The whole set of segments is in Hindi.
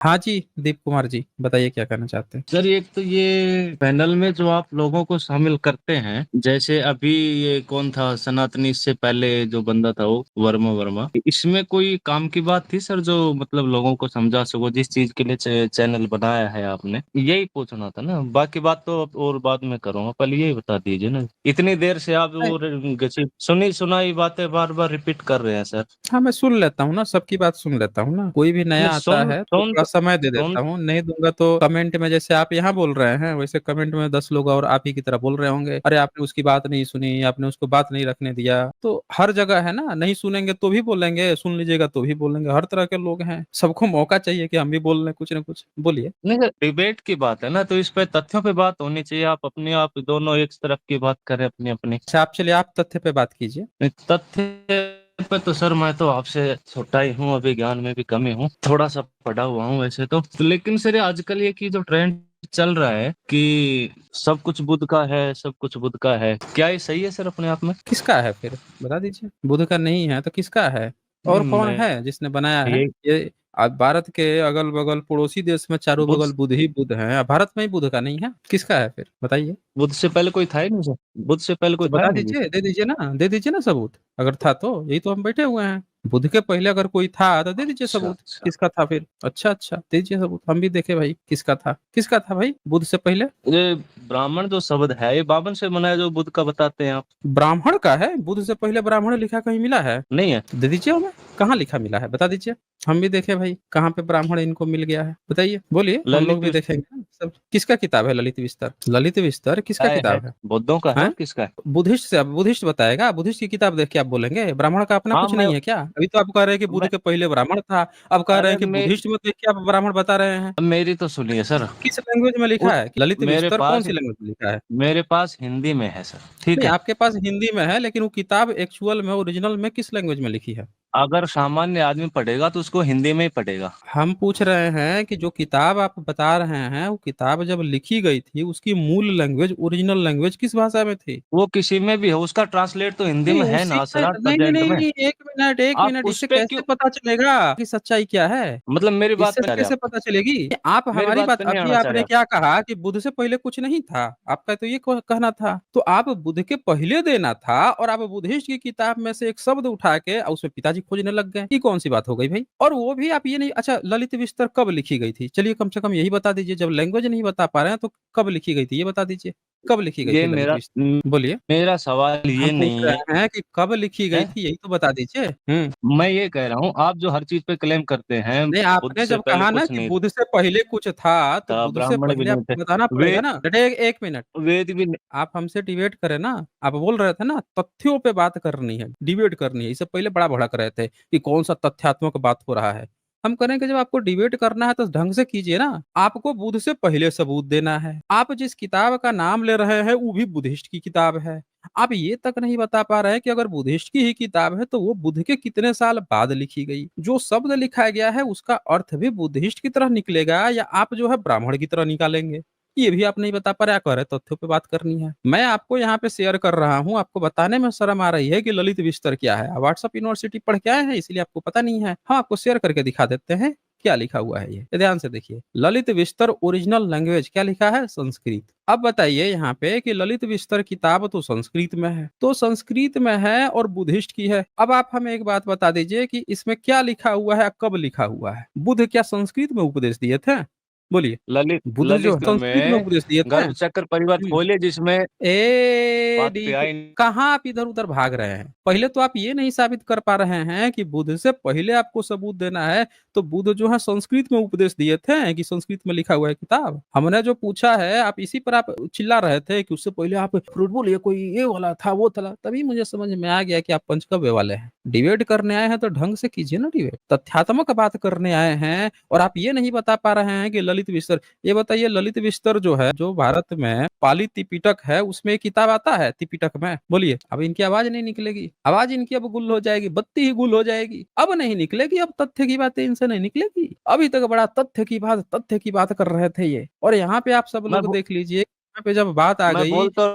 हाँ जी, दीप कुमार जी, बताइए क्या कहना चाहते हैं। सर एक तो ये पैनल में जो आप लोगों को शामिल करते हैं, जैसे अभी ये कौन था सनातनी, इससे पहले जो बंदा था वो वर्मा वर्मा, इसमें कोई काम की बात थी सर, जो मतलब लोगों को समझा सको जिस चीज के लिए चैनल बनाया है आपने? यही पूछना था ना, बाकी बात तो अब और बाद में करूंगा, पहले यही बता दीजिए ना। इतनी देर से आप नहीं, और सुनी सुनाई बातें बार बार रिपीट कर रहे हैं सर। हाँ मैं सुन लेता हूँ ना, सबकी बात सुन लेता हूँ ना। कोई भी नहीं नया आता सुन है तो सुन थोड़ा समय दे सुन देता हूँ, नहीं दूंगा तो कमेंट में जैसे आप यहाँ बोल रहे हैं वैसे कमेंट में 10 लोग और आप ही की तरह बोल रहे होंगे, अरे आपने उसकी बात नहीं सुनी, आपने उसको बात नहीं रखने दिया। तो हर जगह है ना, नहीं सुनेंगे तो भी बोलेंगे, सुन लीजिएगा तो भी बोलेंगे, हर तरह के लोग हैं, सबको मौका चाहिए कि हम भी बोल लें कुछ ना कुछ। बोलिए। नहीं सर, डिबेट की बात है ना, तो इस पे तथ्यों पे बात होनी चाहिए। आप अपने आप दोनों एक तरफ की बात करें अपनी अपनी। अच्छा, आप चलिए आप तथ्य पे बात कीजिए। नहीं, तथ्य पे तो सर मैं तो आपसे छोटा ही हूँ, अभी ज्ञान में भी कमी हूँ, थोड़ा सा पढ़ा हुआ हूँ वैसे तो लेकिन सर ये आजकल ये की जो ट्रेंड चल रहा है कि सब कुछ बुद्ध का है, सब कुछ बुद्ध का है, क्या ये सही है सर अपने आप में? किसका है फिर बता दीजिए, बुध का नहीं है तो किसका है? और नहीं कौन मैं है जिसने बनाया है ये ये? अब भारत के अगल बगल पड़ोसी देश में चारों बुद्ध बगल बुध ही बुध है, अब भारत में ही बुध का नहीं है, किसका है फिर बताइए। बुद्ध से पहले कोई था ही नहीं सर, बुद्ध से पहले कोई तो था बता ही नहीं। दीजिए, दे दीजिए ना, दे दीजिए ना सबूत, अगर था तो यही तो हम बैठे हुए हैं। बुध के पहले अगर कोई था तो दे दीजिए अच्छा सबूत, अच्छा। किसका था फिर? अच्छा अच्छा, दे दीजिए सबूत, हम भी देखे भाई किसका था, किसका था भाई बुध से पहले। ये ब्राह्मण जो शब्द है ये बावन से बना है, जो बुद्ध का बताते हैं आप? ब्राह्मण का है, बुध से पहले ब्राह्मण लिखा कहीं मिला है? नहीं है। तो दे दीजिए हमें, कहाँ लिखा मिला है बता दीजिए, हम भी देखें भाई कहाँ पे ब्राह्मण इनको मिल गया है, बताइए बोलिए, हम लोग ललित भी देखेंगे ना सब। किसका किताब है ललित विस्तर? ललित विस्तर किसका है किताब है? बौद्धों का है, हैं? और किसका है? बुद्धिस्ट से, अब बुद्धिस्ट बताएगा, बुद्धिस्ट की किताब देख के आप बोलेंगे ब्राह्मण का अपना हाँ कुछ नहीं है क्या? अभी तो आप कह रहे हैं कि बुद्ध मैं के पहले ब्राह्मण था, अब कह रहे अरे हैं कि बुद्धिस्ट में देख के आप ब्राह्मण बता रहे हैं। मेरी तो सुनिए सर। किस लैंग्वेज में लिखा उस है? ललित मेरे विस्तर कौन पास सी लैंग्वेज में लिखा है? मेरे पास हिंदी में है सर, ठीक नहीं, है। आपके पास हिंदी में है, लेकिन वो किताब एक्चुअल में, ओरिजिनल में किस लैंग्वेज में लिखी है? अगर सामान्य आदमी पढ़ेगा तो उसको हिंदी में ही पढ़ेगा। हम पूछ रहे हैं कि जो किताब आप बता रहे हैं, वो किताब जब लिखी गई थी उसकी मूल लैंग्वेज, ओरिजिनल लैंग्वेज किस भाषा में थी? वो किसी में भी हो, उसका ट्रांसलेट तो हिंदी नहीं में है उसी ना में, सर आज नहीं नहीं प्रेजेंट नहीं में। नहीं, एक मिनट एक आप मिनट, उस इससे पे कैसे क्यों, पता चलेगा कि सच्चाई क्या है? मतलब मेरी बात इससे पे आ रहे कैसे आप? पता चलेगी? आप मेरी हमारी बात बात, पे नहीं अभी आना चाह रहे आपने आप? क्या कहा कि बुध से पहले कुछ नहीं था, आपका तो ये कहना था, तो आप बुध के पहले देना था और आप बुद्धिस्ट की किताब में से एक शब्द उठा के और उसमें पिताजी खोजने लग गए, ये कौन सी बात हो गई भाई? और वो भी आप ये नहीं, अच्छा ललित विस्तर कब लिखी गई थी, चलिए कम से कम यही बता दीजिए, जब लैंग्वेज नहीं बता पा रहे हैं तो कब लिखी गई थी ये बता दीजिए, कब लिखी गई ये थी ललित विस्तर? बोलिए। मेरा सवाल हम ये पूछ नहीं रहे हैं कि कब लिखी गई है। थी, यही तो बता दीजिए। मैं ये कह रहा हूँ, आप जो हर चीज पे क्लेम करते हैं, नहीं, बुद्ध आपने से जब पहले कहा ना कुछ कि नहीं बुध से पहले कुछ था, तो था, बुध से ब्राह्मण भी पहले नहीं थे, आपको बताना पड़ेगा वेद ना। बेटे एक मिनट, वेद भी नहीं। आप हमसे डिबेट करें ना, आप बोल रहे थे ना तथ्यों पे बात करनी है, डिबेट करनी है, इससे पहले बड़ा भड़क रहे थे कि कौन सा तथ्यात्मक बात हो रहा है। हम करें कि जब आपको डिबेट करना है तो ढंग से कीजिए ना, आपको बुध से पहले सबूत देना है, आप जिस किताब का नाम ले रहे हैं वो भी बुद्धिस्ट की किताब है, आप ये तक नहीं बता पा रहे हैं कि अगर बुद्धिस्ट की ही किताब है तो वो बुद्ध के कितने साल बाद लिखी गई, जो शब्द लिखा गया है उसका अर्थ भी बुद्धिस्ट की तरह निकलेगा या आप जो है ब्राह्मण की तरह निकालेंगे, ये भी आप नहीं बता पा रहे, आप कह रहे तथ्यों पे बात करनी है। मैं आपको यहाँ पे शेयर कर रहा हूँ, आपको बताने में शर्म आ रही है कि ललित विस्तर क्या है, व्हाट्सएप यूनिवर्सिटी पढ़ के आए हैं इसलिए आपको पता नहीं है, हम आपको शेयर करके दिखा देते हैं क्या लिखा हुआ है। ये ध्यान से देखिए, ललित विस्तर ओरिजिनल लैंग्वेज क्या लिखा है? संस्कृत। अब बताइए यहाँ पे कि ललित विस्तर किताब तो संस्कृत में है, तो संस्कृत में है और बुद्धिस्ट की है। अब आप हमें एक बात बता दीजिए कि इसमें क्या लिखा हुआ है, कब लिखा हुआ है? बुद्ध क्या संस्कृत में उपदेश दिए थे? बोलिए। ललित बुद्ध जो ललित संस्कृत में में उपदेश दिए थे। गर्भ चक्र परिवार खोले, जिसमें बात पे डीप, आई। कहाँ आप इधर उधर भाग रहे हैं? पहले तो आप ये नहीं साबित कर पा रहे हैं कि बुद्ध से पहले आपको सबूत देना है, तो बुद्ध जो है संस्कृत में उपदेश दिए थे कि संस्कृत में लिखा हुआ है किताब? हमने जो पूछा है, आप इसी पर आप चिल्ला रहे थे कि उससे पहले आप फ्रूट बोलिए, कोई ये वाला था वो था, तभी मुझे समझ में आ गया कि आप पंचकव्य वाले हैं। डिबेट करने आए हैं तो ढंग से कीजिए ना डिबेट, तथ्यात्मक बात करने आए हैं और आप ये नहीं बता पा रहे हैं कि ललित विस्तर। ये बताइए ललित विस्तर जो है, जो भारत में पाली त्रिपिटक है, उसमें एक किताब आता है त्रिपिटक में? बोलिए। अब इनकी आवाज नहीं निकलेगी, आवाज इनकी अब गुल हो जाएगी, बत्ती ही गुल हो जाएगी, अब नहीं निकलेगी, अब तथ्य की बातें इनसे नहीं निकलेगी। अभी तक बड़ा तथ्य की बात कर रहे थे ये, और यहाँ पे आप सब मैं लोग बो, देख लीजिए, यहाँ पे जब बात आ मैं गई, बोल तो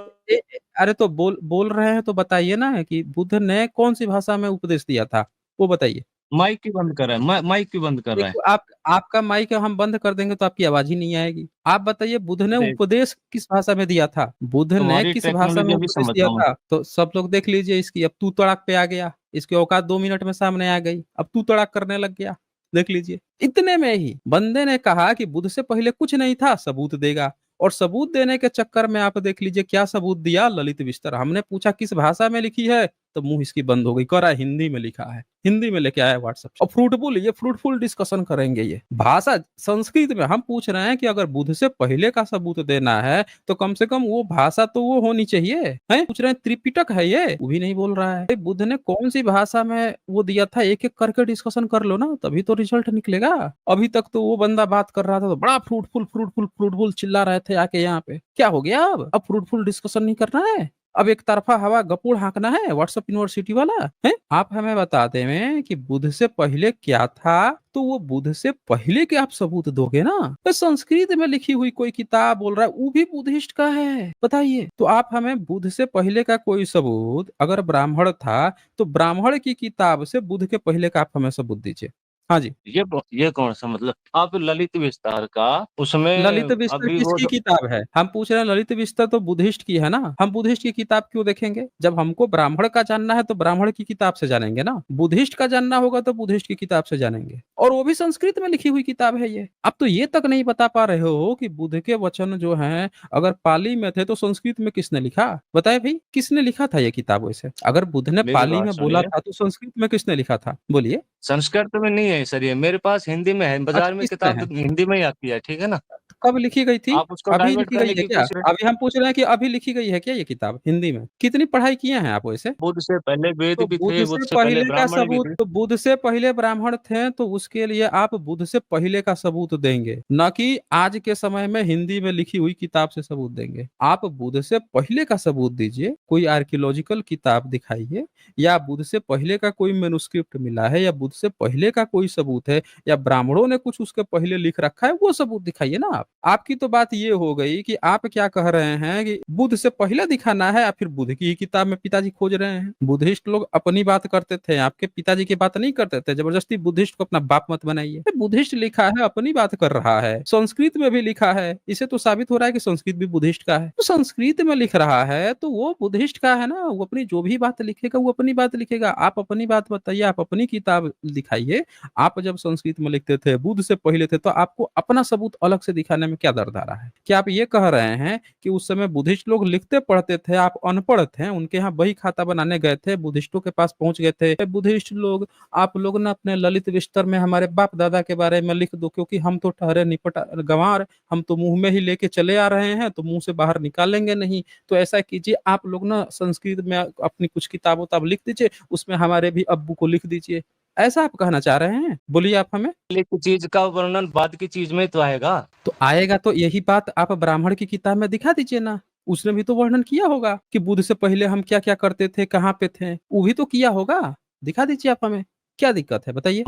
अरे तो बोल बोल रहे हैं तो बताइए ना कि बुद्ध ने कौन सी भाषा में उपदेश दिया था, वो बताइए। माइक क्यों बंद कर रहा है? माइक क्यों बंद कर रहा है? देखो आप आपका माइक हम बंद कर देंगे तो आपकी आवाज ही नहीं आएगी। आप बताइए बुद्ध ने अरे उपदेश किस भाषा में दिया था? बुद्ध ने तुम्हारी किस भाषा में टेक्नोलॉजी अभी उपदेश समझ दिया रहा हूँ मैं। था? तो सब लोग देख लीजिए इसकी, अब तू तड़ाक पे आ गया, इसकी औकात 2 मिनट में सामने आ गई, अब तू तड़ाक करने लग गया। देख लीजिए, इतने में ही बंदे ने कहा कि बुद्ध से पहले कुछ नहीं था, सबूत देगा। और सबूत देने के चक्कर में आप देख लीजिए क्या सबूत दिया, ललित विस्तर। हमने पूछा किस भाषा में लिखी है, तो मुंह इसकी बंद हो गई, कह रहा है हिंदी में लिखा है। हिंदी में लेके आया व्हाट्सएप, और फ्रूटफुल, ये फ्रूटफुल डिस्कशन करेंगे। ये भाषा संस्कृत में हम पूछ रहे हैं कि अगर बुद्ध से पहले का सबूत देना है तो कम से कम वो भाषा तो वो होनी चाहिए। हैं पूछ रहे हैं त्रिपिटक है ये, वो भी नहीं बोल रहा है। भाई बुद्ध ने कौन सी भाषा में वो दिया था, एक एक करके डिस्कशन कर लो ना, तभी तो रिजल्ट निकलेगा। अभी तक तो वो बंदा बात कर रहा था तो बड़ा फ्रूटफुल फ्रूटफुल फ्रूटफुल चिल्ला रहे थे आके यहाँ पे। क्या हो गया, अब फ्रूटफुल डिस्कशन नहीं करना है? अब एक तरफा हवा गपूड़ हाँकना है व्हाट्सएप यूनिवर्सिटी वाला है? आप हमें बताते हैं कि बुद्ध से पहले क्या था, तो वो बुद्ध से पहले के आप सबूत दोगे ना? तो संस्कृत में लिखी हुई कोई किताब बोल रहा है, वो भी बुद्धिस्ट का है, बताइए। तो आप हमें बुद्ध से पहले का कोई सबूत, अगर ब्राह्मण था तो ब्राह्मण की किताब से बुद्ध के पहले का आप हमें सबूत दीजिए। हाँ जी। ये कौन सा मतलब, आप ललित विस्तार का ललित उसमें विस्तर अभी वो किसकी जो किताब है? हम पूछ रहे हैं, ललित विस्तर तो बुद्धिस्ट की है ना, हम बुद्धिस्ट की किताब क्यों देखेंगे? जब हमको ब्राह्मण का जानना है तो ब्राह्मण की किताब से जानेंगे ना, बुद्धिस्ट का जानना होगा तो बुद्धिस्ट की किताब से जानेंगे, और वो भी संस्कृत में लिखी हुई किताब है ये। अब तो ये तक नहीं बता पा रहे हो कि बुद्ध के वचन जो हैं अगर पाली में थे तो संस्कृत में किसने लिखा? बताए भाई, किसने लिखा था ये किताब? वैसे अगर बुद्ध ने मेरी पाली बात में बोला सुनिए, था तो संस्कृत में किसने लिखा था, बोलिए। संस्कृत में नहीं है सर, ये मेरे पास हिंदी में है, अच्छा, बाजार में किस में किताब है? तो हिंदी में ही आती है, ठीक है ना? कब लिखी गई थी? आप उसको अभी डाइवर्ट लिखी गई करने है की क्या? कोशिश। अभी हम पूछ रहे हैं कि अभी लिखी गई है क्या ये किताब हिंदी में? कितनी पढ़ाई किए हैं आप वैसे? बुद्ध से पहले वेद तो भी थे, बुद्ध बुद्ध से से पहले पहले का ब्राह्मण भी सबूत, थे। तो बुद्ध से पहले ब्राह्मण थे तो उसके लिए आप बुद्ध से पहले का सबूत देंगे, न कि आज के समय में हिंदी में लिखी हुई किताब से सबूत देंगे। आप बुद्ध से पहले का सबूत दीजिए, कोई आर्कियोलॉजिकल किताब दिखाइए, या बुद्ध से पहले का कोई मैन्युस्क्रिप्ट मिला है, या बुद्ध से पहले का कोई सबूत है, या ब्राह्मणों ने कुछ उसके पहले लिख रखा है, वो सबूत दिखाइए ना आप। आपकी तो बात ये हो गई कि आप क्या कह रहे हैं कि बुद्ध से पहले दिखाना है, या फिर बुद्ध की ही किताब में पिताजी खोज रहे हैं। बुद्धिस्ट लोग अपनी बात करते थे, आपके पिताजी की बात नहीं करते थे। जबरदस्ती बुद्धिस्ट को अपना बाप मत बनाइए। बुद्धिस्ट लिखा है, अपनी बात कर रहा है, संस्कृत में भी लिखा है, इसे तो साबित हो रहा है कि संस्कृत भी बुद्धिस्ट का है। तो संस्कृत में लिख रहा है तो वो बुद्धिस्ट का है ना, वो अपनी जो भी बात लिखेगा वो अपनी बात लिखेगा। आप अपनी बात बताइए, आप अपनी किताब दिखाइए। आप जब संस्कृत में लिखते थे, बुद्ध से पहले थे, तो आपको अपना सबूत अलग से दिखाने में क्या दर्द आ रहा है? क्या आप ये कह रहे हैं कि उस समय बुद्धिस्ट लोग लिखते पढ़ते थे, आप अनपढ़ थे, उनके यहाँ बही खाता बनाने गए थे, बुद्धिस्टों के पास पहुंच गए थे, बुद्धिस्ट लोग, आप लोग ना अपने ललित विस्तर में हमारे बाप दादा के बारे में लिख दो, क्योंकि हम तो ठहरे निपट गंवार, हम तो मुंह में ही लेके चले आ रहे हैं, तो मुंह से बाहर निकालेंगे नहीं। तो ऐसा कीजिए, आप लोग ना संस्कृत में अपनी कुछ किताब उताब लिख दीजिए, उसमें हमारे भी अब्बू को लिख दीजिए। ऐसा आप कहना चाह रहे हैं? बोलिए आप हमें। पहले की चीज का वर्णन बाद की चीज में तो आएगा। तो आएगा तो यही बात आप ब्राह्मण की किताब में दिखा दीजिए ना। उसने भी तो वर्णन किया होगा कि बुद्ध से पहले हम क्या क्या करते थे, कहाँ पे थे, वो भी तो किया होगा। दिखा दीजिए आप हमें, क्या दिक्कत है बताइए।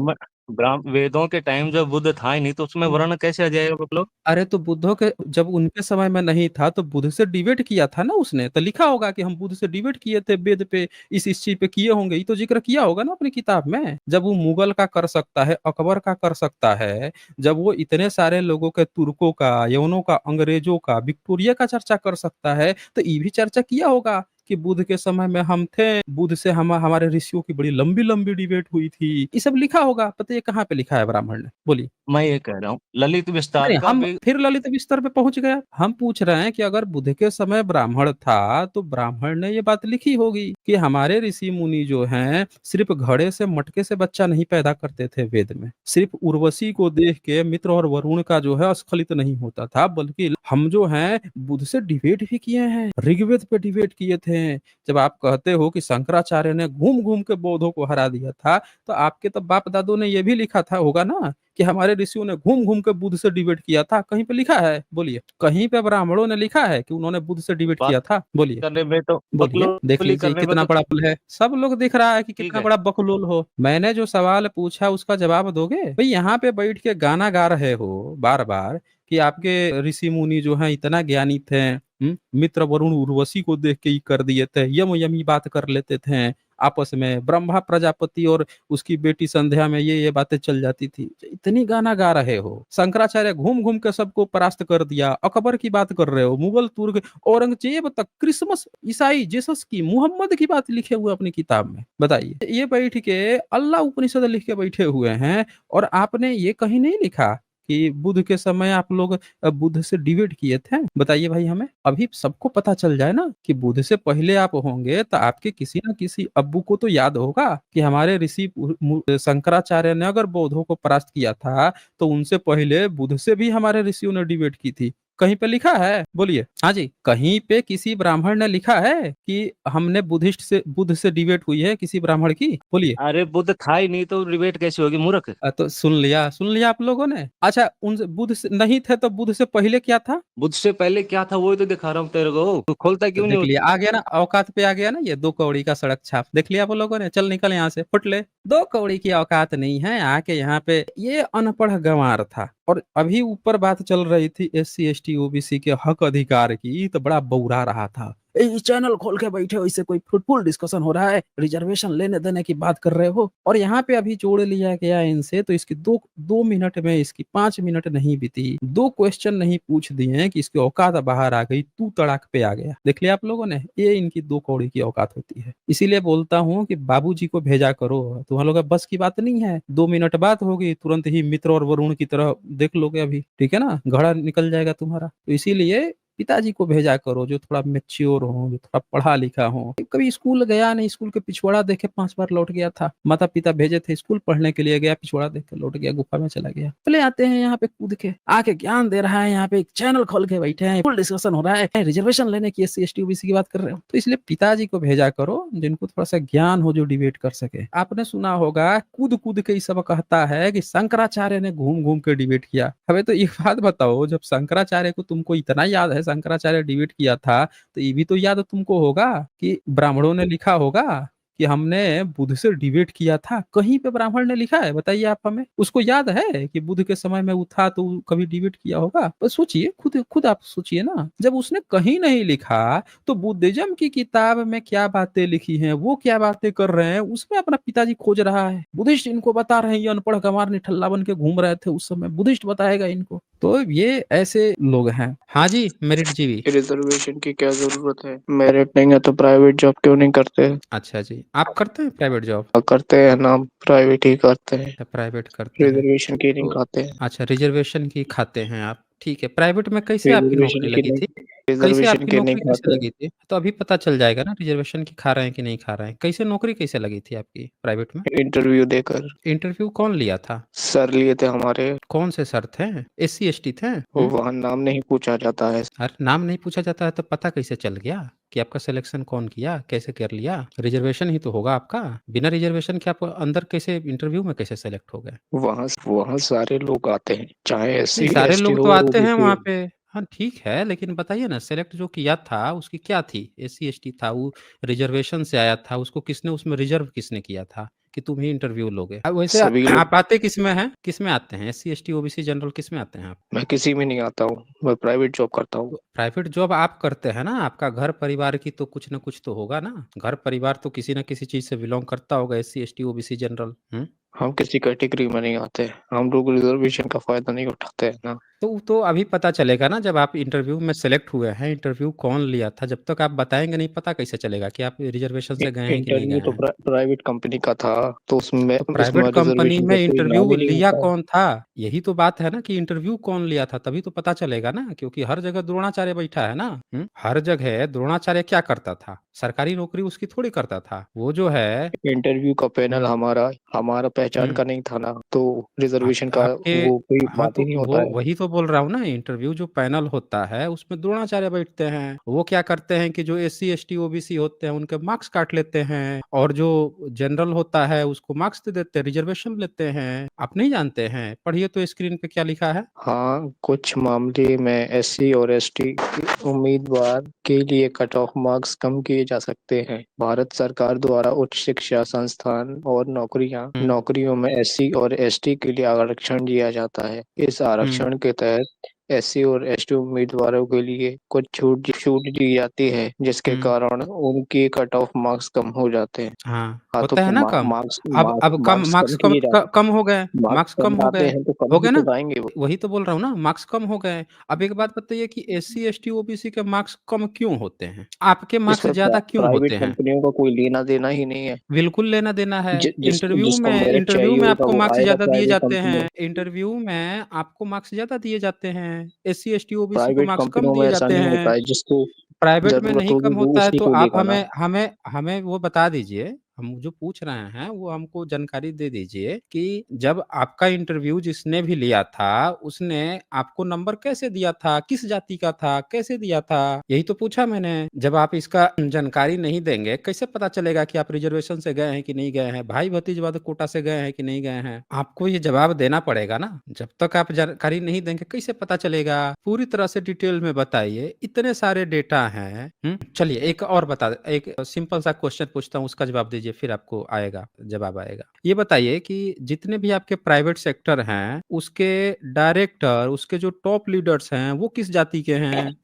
ब्राह्म वेदों के टाइम जब बुद्ध था ही नहीं, तो उसमें वर्ण कैसे आ जाएगा मतलब? अरे तो बुद्धों के, जब उनके समय में नहीं था तो बुद्ध से डिबेट किया था ना उसने, तो लिखा होगा कि हम बुद्ध से डिबेट किए थे वेद पे, इस चीज पे किए होंगे, ये तो जिक्र किया होगा ना अपनी किताब में। जब वो मुगल का कर सकता है, अकबर का कर सकता है, जब वो इतने सारे लोगों के, तुर्कों का, यवनों का, अंग्रेजों का, विक्टोरिया का चर्चा कर सकता है, तो ये भी चर्चा किया होगा कि बुद्ध के समय में हम थे, बुद्ध से हमारे ऋषियों की बड़ी लंबी लंबी डिबेट हुई थी, ये सब लिखा होगा। पता है कहाँ पे लिखा है ब्राह्मण ने, बोलिए। मैं ये कह रहा हूँ ललित विस्तार नहीं, का हम भी। फिर ललित विस्तर पे पहुंच गया। हम पूछ रहे हैं कि अगर बुद्ध के समय ब्राह्मण था तो ब्राह्मण ने ये बात लिखी होगी कि हमारे ऋषि मुनि जो हैं सिर्फ घड़े से, मटके से बच्चा नहीं पैदा करते थे वेद में, सिर्फ उर्वशी को देख के मित्र और वरुण का जो है स्खलित नहीं होता था, बल्कि हम जो हैं बुद्ध से डिबेट भी किए हैं, ऋग्वेद पे डिबेट किए थे। जब आप कहते हो कि शंकराचार्य ने घूम घूम के बौद्धों को हरा दिया था, तो आपके तो बाप दादों ने ये भी लिखा था होगा ना कि हमारे ऋषियों ने घूम घूम के बुद्ध से डिबेट किया था। कहीं पे लिखा है? बोलिए, कहीं पे ब्राह्मणों ने लिखा है कि उन्होंने बुद्ध से डिबेट बात किया था? बोलिए। करने में तो, बोलिए, देख बकलोली लीजिए करने में कितना तो बड़ा पुल है, सब लोग दिख रहा है कि ठीक कितना है। बड़ा बकलोल हो। मैंने जो सवाल पूछा उसका जवाब दोगे भाई? यहाँ पे बैठ के गाना गा रहे हो बार बार कि आपके ऋषि मुनि जो हैं इतना ज्ञानी थे, मित्र वरुण उर्वशी को देख के ही कर दिए थे, यम यमी बात कर लेते थे। आपस में ब्रह्मा प्रजापति और उसकी बेटी संध्या में ये बातें चल जाती थी। इतनी गाना गा रहे हो, शंकराचार्य घूम घूम के सबको परास्त कर दिया, अकबर की बात कर रहे हो, मुगल तुर्क औरंगजेब तक, क्रिसमस, ईसाई, जीसस की, मोहम्मद की बात लिखे हुए अपनी किताब में। बताइए, ये बैठ के अल्लाह उपनिषद लिख के बैठे हुए हैं और आपने ये कहीं नहीं लिखा कि बुद्ध के समय आप लोग बुद्ध से डिबेट किए थे। बताइए भाई हमें, अभी सबको पता चल जाए ना कि बुद्ध से पहले आप होंगे तो आपके किसी न किसी अब्बू को तो याद होगा कि हमारे ऋषि शंकराचार्य ने अगर बौद्धों को परास्त किया था तो उनसे पहले बुद्ध से भी हमारे ऋषियों ने डिबेट की थी। कहीं पे लिखा है? बोलिए। हाँ जी, कहीं पे किसी ब्राह्मण ने लिखा है कि हमने बुद्ध से डिबेट हुई है किसी ब्राह्मण की? बोलिए। अरे बुद्ध था ही नहीं तो डिबेट कैसे होगी मूर्ख। तो सुन लिया आप लोगों ने। अच्छा, उनसे बुद्ध से नहीं थे तो बुद्ध से पहले क्या था? बुद्ध से पहले क्या था वही तो दिखा रहा हूँ तेरे को, तू खोलता तो क्यों नहीं देख लिया, आ गया ना, औकात पे आ गया ना, ये 2 कौड़ी का सड़क छाप देख लिया आप लोगों ने। चल निकल यहाँ से, फुट ले। 2 कौड़ी की औकात नहीं है आके यहाँ पे। ये अनपढ़ गंवार था। और अभी ऊपर बात चल रही थी एससी एसटी ओबीसी के हक अधिकार की, तो बड़ा बौरा रहा था। ये चैनल खोल के बैठे हो, इससे कोई फ्रूटफुल डिस्कशन हो रहा है, रिजर्वेशन लेने देने की बात कर रहे हो। और यहाँ पे अभी जोड़ लिया गया इनसे, तो इसकी 2 मिनट में इसकी 5 मिनट नहीं बीती, 2 क्वेश्चन नहीं पूछ दिए कि इसकी औकात बाहर आ गई, तू तड़ाक पे आ गया। देख लिया आप लोगों ने, ये इनकी 2 कौड़ी की औकात होती है। इसीलिए बोलता हूँ कि बाबूजी को भेजा करो, तुम्हारे लोग का बस की बात नहीं है। 2 मिनट बात होगी, तुरंत ही मित्र और वरुण की तरह देख लोगे अभी, ठीक है ना, घड़ा निकल जाएगा तुम्हारा। तो इसीलिए पिताजी को भेजा करो जो थोड़ा मेच्योर हो, जो थोड़ा पढ़ा लिखा हो। कभी स्कूल गया नहीं, स्कूल के पिछवाड़ा देखे 5 बार लौट गया था। माता पिता भेजे थे स्कूल पढ़ने के लिए, गया पिछवाड़ा देख के लौट गया, गुफा में चला गया। चले आते हैं यहाँ पे कूद के, आके ज्ञान दे रहा है, यहाँ पे एक चैनल खोल के बैठे हैं, फुल डिस्कशन हो रहा है, रिजर्वेशन लेने की, एससी एसटी ओबीसी की बात कर रहे हो। तो इसलिए पिताजी को भेजा करो जिनको थोड़ा सा ज्ञान हो, जो डिबेट कर सके। आपने सुना होगा कूद कूद के सब कहता है कि शंकराचार्य ने घूम घूम के डिबेट किया। हमें तो एक बात बताओ, जब शंकराचार्य को तुमको इतना याद है शंकराचार्य डिबेट किया था, तो ये भी तो याद तुमको होगा कि ब्राह्मणों ने लिखा होगा कि हमने बुद्ध से डिबेट किया था। कहीं पे ब्राह्मण ने लिखा है? बताइए आप हमें। उसको याद है कि बुद्ध के समय में वो था तो कभी डिबेट किया होगा? बस सोचिए, खुद खुद आप सोचिए ना। जब उसने कहीं नहीं लिखा तो बुद्धिज्म की किताब में क्या बातें लिखी हैं, वो क्या बातें कर रहे हैं, उसमें अपना पिताजी खोज रहा है। बुद्धिस्ट इनको बता रहे हैं, ये अनपढ़ गंवार निठल्ला बन के घूम रहे थे उस समय, बुद्धिस्ट बताएगा इनको। तो ये ऐसे लोग हैं। हाँ जी, मेरिट जीवी। रिजर्वेशन की क्या जरूरत है? मेरिट नहीं है तो प्राइवेट जॉब क्यों नहीं करते? अच्छा जी, आप करते हैं प्राइवेट जॉब? करते हैं ना, प्राइवेट ही करते हैं, प्राइवेट करते हैं रिजर्वेशन की नहीं तो खाते हैं। अच्छा, रिजर्वेशन की खाते हैं आप, ठीक है। प्राइवेट में कैसे आपकी रिजर्वेशन नौकरी की लगी थी? नहीं, कैसे रिजर्वेशन आपकी के नहीं नौकरी कैसे खाते हैं। लगी थी? तो अभी पता चल जाएगा ना रिजर्वेशन की खा रहे हैं कि नहीं खा रहे हैं। कैसे नौकरी कैसे लगी थी आपकी प्राइवेट में? इंटरव्यू देकर इंटरव्यू कौन लिया था? सर लिए थे हमारे। कौन से सर थे? एससी एसटी थे? वहाँ नाम नहीं पूछा जाता है। अरे नाम नहीं पूछा जाता है तो पता कैसे चल गया कि आपका सिलेक्शन कौन किया, कैसे कर लिया? रिजर्वेशन ही तो होगा आपका। बिना रिजर्वेशन के आप अंदर कैसे, इंटरव्यू में कैसे सेलेक्ट हो गए? वहाँ सारे लोग आते हैं, चाहे नहीं, एससी सारे एसटी लोग तो हो आते हैं ओबीसी वहाँ हो। पे। हाँ, ठीक है, लेकिन बताइए ना, सेलेक्ट जो किया था उसकी क्या थी? एससी एसटी था वो, रिजर्वेशन से आया था, उसको किसने उसमें रिजर्व किसने किया था कि तुम ही इंटरव्यू लोगे? वैसे सभी लोग। आप आते किसमें हैं? किसमें आते हैं? एससी एसटी ओबीसी जनरल किसमें आते हैं आप? मैं किसी में नहीं आता हूँ, मैं प्राइवेट जॉब करता हूँ। तो प्राइवेट जॉब आप करते हैं ना, आपका घर परिवार की तो कुछ ना कुछ तो होगा ना। घर परिवार तो किसी ना किसी चीज से बिलोंग करता होगा, एससी एसटी ओबीसी जनरल। हम किसी कैटेगरी में नहीं आते, हम लोग रिजर्वेशन का फायदा नहीं उठाते हैं ना। तो अभी पता चलेगा ना जब आप इंटरव्यू में सेलेक्ट हुए हैं। इंटरव्यू कौन लिया था? जब तक आप बताएंगे नहीं, पता कैसे चलेगा कि आप रिजर्वेशन से गए हैं कि नहीं इंटरव्यू गए तो हैं? प्राइवेट कंपनी का था, तो उसमें तो प्राइवेट उसमें कंपनी रिजर्वेशन में का कोई नाम इंटरव्यू ही नहीं लिया होता है। कौन था? यही तो बात है ना कि इंटरव्यू कौन लिया था, तभी तो पता चलेगा ना। क्योंकि हर जगह द्रोणाचार्य बैठा है ना। हर जगह द्रोणाचार्य क्या करता था? सरकारी नौकरी उसकी थोड़ी करता था वो जो है। इंटरव्यू का पैनल हम्म, हमारा हमारा पहचान हम्म, का नहीं था ना, तो रिजर्वेशन का आपके, वो कोई हाँ बात ही तो नहीं वो होता है। वही तो बोल रहा हूँ ना, इंटरव्यू जो पैनल होता है उसमें द्रोणाचार्य बैठते हैं। वो क्या करते हैं कि जो एससी एसटी ओबीसी होते हैं उनके मार्क्स काट लेते हैं, और जो जनरल होता है उसको मार्क्स दे देते हैं, रिजर्वेशन लेते हैं। आप नहीं जानते हैं? पढ़िए तो स्क्रीन पे क्या लिखा है। हाँ, कुछ मामले में एससी और एसटी उम्मीदवार के लिए कट ऑफ मार्क्स कम किए जा सकते हैं। भारत सरकार द्वारा उच्च शिक्षा संस्थान और नौकरियों में एससी और एसटी के लिए आरक्षण दिया जाता है। इस आरक्षण के तहत एससी और एसटी उम्मीदवारों के लिए कुछ छूट दी जाती है, जिसके हम्म कारण उनके कट ऑफ मार्क्स कम हो जाते हैं। हाँ हाँ, तो होता है ना कम। मार्क्स अब कम मार्क्स मार्क्स कम कम किए जाते कम हो गए, हैं, मार्क्स मार्क्स कम कम हो आते गए, हैं तो कम हो ही गए तो ना। जाएंगे वो। वही तो बोल रहा हूँ ना, मार्क्स कम हो गए। अब एक बात बताइए कि एससी एसटी ओबीसी के मार्क्स कम क्यों होते हैं, आपके मार्क्स इसमें ज्यादा क्यों प्राइवेट होते हैं? कंपनियों का कोई लेना देना ही नहीं है। बिल्कुल लेना देना है। जिसको मेरिट इंटरव्यू चाहिए में होगा आपको वो मार्क्स आएगा ज्यादा दिए प्राइवेट जाते कंपनी हैं, में। इंटरव्यू में आपको मार्क्स ज्यादा दिए जाते हैं, एससी एसटी ओबीसी को प्राइवेट मार्क्स कम कंपनियों में दिए ऐसा जाते नहीं हैं। होता है, जिसको प्राइवेट में जरूरत नहीं होगी कम वो होता है, उसी तो को आप लेगा ना। हमें हमें हमें वो बता दीजिए, हम जो पूछ रहे हैं वो हमको जानकारी दे दीजिए कि जब आपका इंटरव्यू जिसने भी लिया था उसने आपको नंबर कैसे दिया था, किस जाति का था, कैसे दिया था, यही तो पूछा मैंने। जब आप इसका जानकारी नहीं देंगे कैसे पता चलेगा कि आप रिजर्वेशन से गए हैं कि नहीं गए हैं, भाई भतीजवाद कोटा से गए हैं कि नहीं गए हैं? आपको ये जवाब देना पड़ेगा ना। जब तक आप जानकारी नहीं देंगे कैसे पता चलेगा? पूरी तरह से डिटेल में बताइए, इतने सारे डेटा हैं। चलिए एक और बता, एक सिंपल सा क्वेश्चन पूछता हूँ, उसका जवाब दीजिए, फिर आपको आएगा जवाब आएगा। ये बताइए कि जितने भी आपके प्राइवेट सेक्टर हैं उसके डायरेक्टर, उसके जो टॉप लीडर्स हैं वो किस जाति के हैं?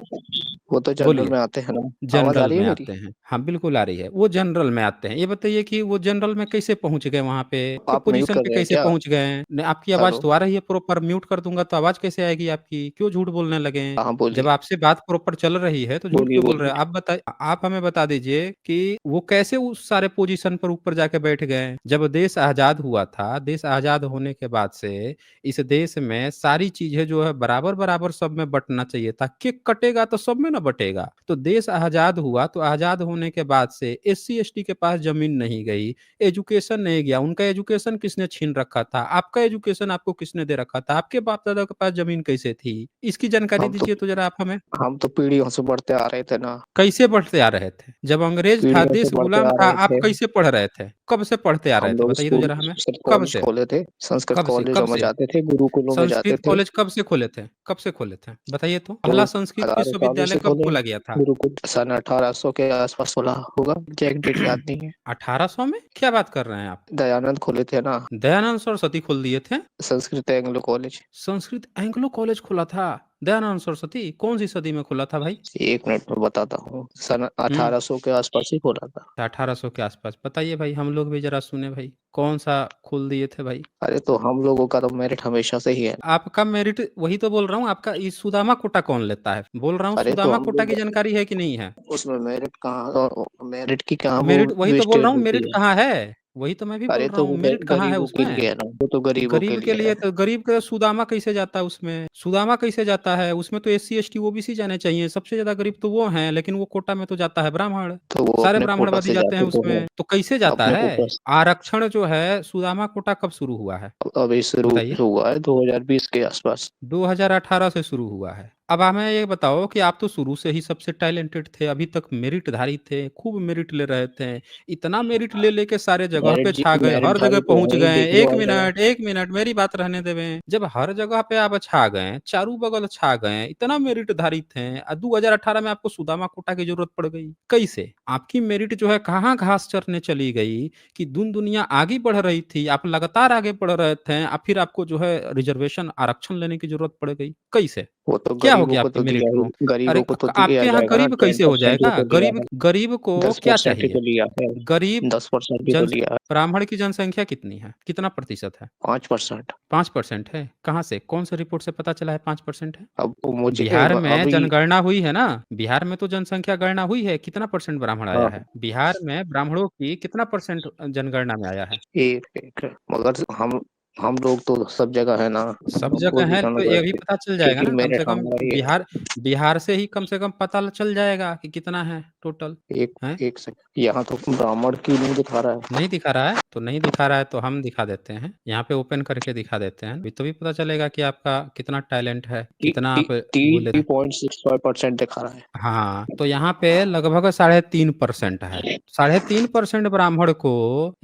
वो तो जनरल बोलिए। में आते हैं ना। आवाज आ जनरल रही है में मेरी? आते हैं, हाँ बिल्कुल आ रही है, वो जनरल में आते हैं। ये बताइए कि वो जनरल में कैसे पहुंच गए, वहां पे के आप म्यूट पोजीशन कर पे रहे हैं कैसे क्या? पहुंच गए? आपकी आवाज हेलो। तो आ रही है प्रॉपर, म्यूट कर दूंगा तो आवाज कैसे आएगी आपकी? क्यों झूठ बोलने लगे? हाँ, जब बोलिए आपसे बात प्रॉपर चल रही है तो झूठ बोलिए क्यों बोल रहे बोलिए। हैं? आप बताइए, आप हमें बता दीजिए कि वो कैसे उस सारे पोजीशन पर ऊपर जाके बैठ गए? जब देश आजाद हुआ था, देश आजाद होने के बाद से इस देश में सारी चीजें जो है बराबर बराबर सब में बंटना चाहिए था। केक कटेगा तो सब में ना बटेगा। तो देश आजाद हुआ तो आजाद होने के बाद से एससी एसटी के पास जमीन नहीं गई, एजुकेशन नहीं गया। उनका एजुकेशन किसने छीन रखा था? आपका एजुकेशन आपको किसने दे रखा था? आपके बाप दादा के पास जमीन कैसे थी? इसकी जानकारी हम तो दीजिए तो जरा आप हमें। हम तो पीढ़ियों से बढ़ते आ रहे थे ना। कैसे पढ़ते आ रहे थे? जब अंग्रेज था, पीढ़ियों से देश बढ़ते गुलाम आ था, रहे आप थे। कैसे पढ़ रहे थे? कब से पढ़ते आ रहे हम थे? लोग बताइए तो स्कूल जरा हमें। संस्कृत कब कॉलेज से? खोले थे, संस्कृत कब से? कॉलेजों कब में से? जाते थे, गुरुकुलों में जाते संस्कृत थे। कॉलेज कब से खोले थे? कब से खोले थे? बताइए तो। तो पहला संस्कृत हजारों सालों विश्वविद्यालय से कब खोले खोला गया था? गुरुकुल। सन 1800 के आसपास खोला होगा, एग्जैक्ट डेट याद नहीं है। 1800 में? क्या बात कर रहे हैं आप? दयानंद खोले थे ना। दयानंद सरस्वती खोल दिए थे? Sanskrit Anglo college. Sanskrit Anglo college खोला था दयानंद सरस्वती? कौन सी सदी में खोला था भाई? एक मिनट में बताता हूँ, सन हम्म 1800 के आसपास ही खोला था। 1800 के आसपास बताइए भाई, हम लोग भी जरा सुने भाई, कौन सा खोल दिए थे भाई? अरे तो हम लोगों का तो मेरिट हमेशा से ही है। आपका मेरिट, वही तो बोल रहा हूँ, आपका इस सुदामा कोटा कौन लेता है? बोल रहा हूँ, अरे तो सुदामा हम कोटा की लोग जानकारी है कि नहीं है? उसमें मेरिट कहाँ, मेरिट की कहाँ वो मेरिट, वही तो बोल वेस्टेज रहा हूँ, होती मेरिट है। कहाँ है? वही तो मैं भी अरे बोल रहा तो हूँ, वो मेरिट कहाँ है गरीबों के लिए उसमें? है ना, वो तो गरीबों के गरीब के लिए लिए है। तो, गरीब का सुदामा कैसे जाता है उसमें? सुदामा कैसे जाता है उसमें? तो एससी एसटी ओबीसी जाने चाहिए, सबसे ज्यादा गरीब तो वो हैं, लेकिन वो कोटा में तो जाता है ब्राह्मण। तो वो सारे अपने कोटा ब्राह्मणवादी से जाते हैं जाते तो है। उसमें, तो कैसे जाता अपने है? कोटा से आरक्षण जो है सुदामा कोटा कब शुरू हुआ है? अभी शुरू बताइए। हुआ है 2020 के आसपास। 2018 से शुरू हुआ है। अब हमें ये बताओ कि आप तो शुरू से ही सबसे टैलेंटेड थे, अभी तक मेरिटधारी थे, खूब मेरिट ले रहे थे, इतना मेरिट ले लेके सारे जगह पे छा गए, मेरिट हर जगह धारी तो पहुंच है, गए। देख लो एक हर जगह। मिनट, एक मिनट, मेरी बात रहने देवें। जब हर जगह पे आप छा गए, चारों बगल छा गए, इतना मेरिटधारी थे, 2018 में आपको सुदामा कोटा की जरूरत पड़ गई कैसे? आपकी मेरिट जो है कहाँ घास चरने चली गई कि दुनिया आगे बढ़ रही थी, आप लगातार आगे बढ़ रहे थे, अब फिर आपको जो है रिजर्वेशन आरक्षण लेने की जरूरत पड़ गई कैसे? वो तो क्या हो गरीबों गया को आपकी तो मेरिट दिया ही, को? अरे गरीबों को तो दिया आपके यहाँ जाएगा ना। गरीब कैसे हो 10% ही जाएगा? तो दिया गरीब, है। गरीब को क्या 10% ही चाहिए? तो लिया है। गरीब 10% ही तो जन, लिया है। ब्राह्मण की जनसंख्या कितनी है, कितना प्रतिशत है? 5%। 5% है? कहाँ से, कौन से रिपोर्ट से पता चला है 5% है? अब मुझे बिहार में अभी। जनगणना हुई है ना, बिहार में तो जनसंख्या गणना हुई है, कितना परसेंट ब्राह्मण आया हाँ, है बिहार में? ब्राह्मणों की कितना परसेंट जनगणना में आया है? एक एक मगर हम लोग तो सब जगह है ना, सब जगह है पोजीशन तो ये भी पे। पता चल जाएगा क्योंकि ना, कम से मेरिट कम हमारा ही है। बिहार, बिहार से ही कम से कम पता चल जाएगा कि कितना है टोटल एक है। एक सेकंड, यहाँ तो ब्राह्मण की नहीं दिखा रहा है। नहीं दिखा रहा है तो नहीं दिखा रहा है तो हम दिखा देते हैं, यहाँ पे ओपन करके दिखा देते हैं, तो भी पता चलेगा कि आपका कितना टैलेंट है, टी कितना टी आप टी बोले थे। 3.65% दिखा रहा है। हाँ तो यहाँ पे लगभग 3.5% है। 3.5% ब्राह्मण को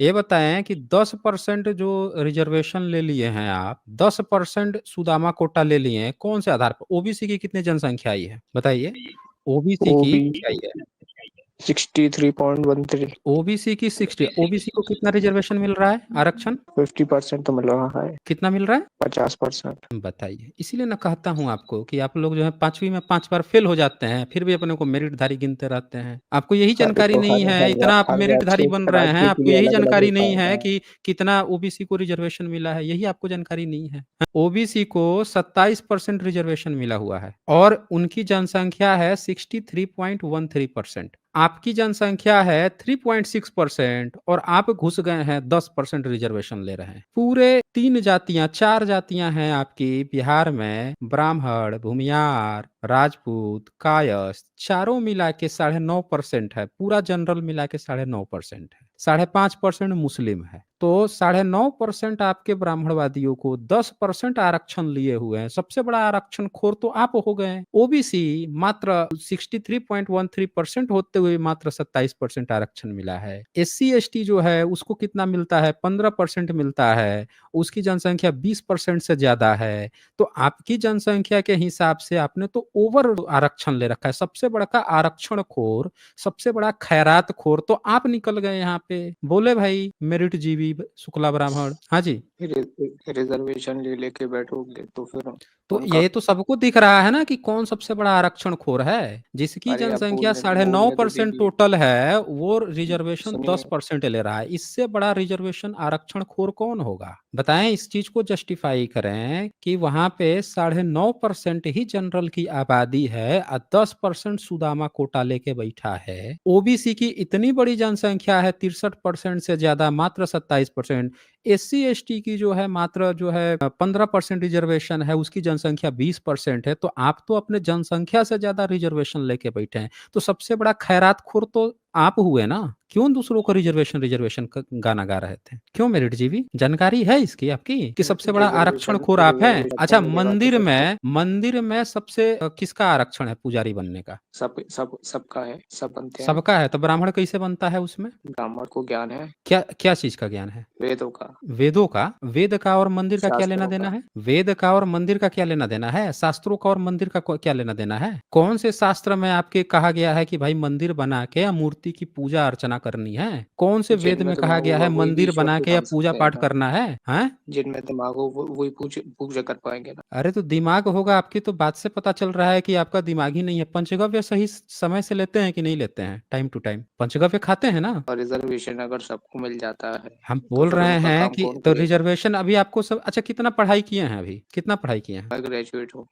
ये बताएं कि 10% जो रिजर्वेशन ले लिए हैं आप, 10% सुदामा कोटा ले लिए हैं, कौन से आधार पर? ओबीसी की कितनी जनसंख्या आई है बताइए? ओबीसी वो की भी क्या आई है? 63.13। ओबीसी की 60, ओबीसी को कितना रिजर्वेशन मिल रहा है आरक्षण? 50% तो मिल रहा है। कितना मिल रहा है? 50%। बताइए, इसीलिए ना कहता हूँ आपको कि आप लोग जो है 5वीं में 5 बार फेल हो जाते हैं, फिर भी अपने को मेरिटधारी गिनते रहते हैं। आपको यही अरे जानकारी तो नहीं है, इतना आप हर मेरिटधारी राज्य बन हर रहे हैं, राज्य के आपको लिए यही अलग अलग जानकारी होता नहीं है है। कि कितना ओबीसी को रिजर्वेशन मिला है, यही आपको जानकारी नहीं है। ओबीसी को 27% रिजर्वेशन मिला हुआ है और उनकी जनसंख्या है 63.13%। आपकी जनसंख्या है 3.6% और आप घुस गए हैं 10% रिजर्वेशन ले रहे हैं। पूरे 4 जातियां हैं आपकी बिहार में, ब्राह्मण, भूमियार, राजपूत, कायस्थ, चारों मिला के 9.5% है। पूरा जनरल मिला के 9.5% है। 5.5% मुस्लिम है। तो 9.5% आपके ब्राह्मणवादियों को 10% आरक्षण लिए हुए हैं। सबसे बड़ा आरक्षण खोर तो आप हो गए। ओबीसी मात्र 63.13% होते हुए मात्र 27% आरक्षण मिला है। एससी एसटी जो है उसको कितना मिलता है? 15% मिलता है। उसकी जनसंख्या 20% से ज्यादा है। तो आपकी जनसंख्या के हिसाब से आपने तो ओवर आरक्षण ले रखा है। सबसे बड़ा का आरक्षण खोर, सबसे बड़ा खैरात खोर तो आप निकल गए यहाँ पे। बोले भाई मेरिट जीवी शुक्ला ब्राह्मण। हाँ जी। रिजर्वेशन ले लेके बैठोगे तो फिर तो उनका। ये तो सबको दिख रहा है ना कि कौन सबसे बड़ा आरक्षण खोर है। जिसकी अरे अब जनसंख्या बोलने तो 9.5% दीजिए। टोटल है वो रिजर्वेशन सुनिए। 10% ले रहा है। इससे बड़ा रिजर्वेशन आरक्षण खोर कौन होगा? बताएं, इस चीज को जस्टिफाई करें कि वहां पे 9.5% ही जनरल की आबादी है और 10% सुदामा कोटा लेके बैठा है। ओबीसी की इतनी बड़ी जनसंख्या है 63% से ज्यादा, मात्र 27%। एससी एसटी की जो है मात्र जो है 15% रिजर्वेशन है, उसकी जनसंख्या 20% है। तो आप तो अपने जनसंख्या से ज्यादा रिजर्वेशन लेके बैठे हैं। तो सबसे बड़ा खैरात खोर तो आप हुए ना। क्यों दूसरों को रिजर्वेशन रिजर्वेशन का गाना गा रहे थे? क्यों मेरिट जीवी, जानकारी है इसकी आपकी कि सबसे बड़ा आरक्षण रिजर्वेशन खोर आप हैं? अच्छा, रिजर्वेशन मिलेगा तो फिर तो मंदिर में सबसे किसका आरक्षण है पुजारी बनने का? सबका है, सब बनते हैं। सबका है। तो ब्राह्मण कैसे बनता है उसमें? ब्राह्मण को ज्ञान है क्या क्या चीज का ज्ञान है? वेदों का, वेदों का? वेद का और मंदिर का क्या लेना शास्त्रों देना का। है? वेद का और मंदिर का क्या लेना देना है? शास्त्रों का और मंदिर का क्या लेना देना है? कौन से शास्त्र में आपके कहा गया है कि भाई मंदिर बना के या मूर्ति की पूजा अर्चना करनी है? कौन से वेद जिनमें में कहा दिमाग गया होगा है वही भी मंदिर ईश्वर बना को के या जान पूजा सकते हैं पाठ ना। करना है? हैं? जिनमें दिमाग हो वही पूजा कर पाएंगे ना। अरे तो दिमाग होगा, आपकी तो बात से पता चल रहा है कि आपका दिमाग ही नहीं है। पंचगव्य सही समय से लेते हैं कि नहीं लेते हैं? टाइम टू टाइम पंचगव्य खाते हैं ना? और रिजर्वेशन अगर सबको मिल जाता है हम तो बोल फिर रहे उनका हैं काम कि कौन तो करेगा। रिजर्वेशन अभी आपको सब। अच्छा, कितना पढ़ाई किए हैं? अभी कितना पढ़ाई किए हैं? मैं ग्रेजुएट हूँ।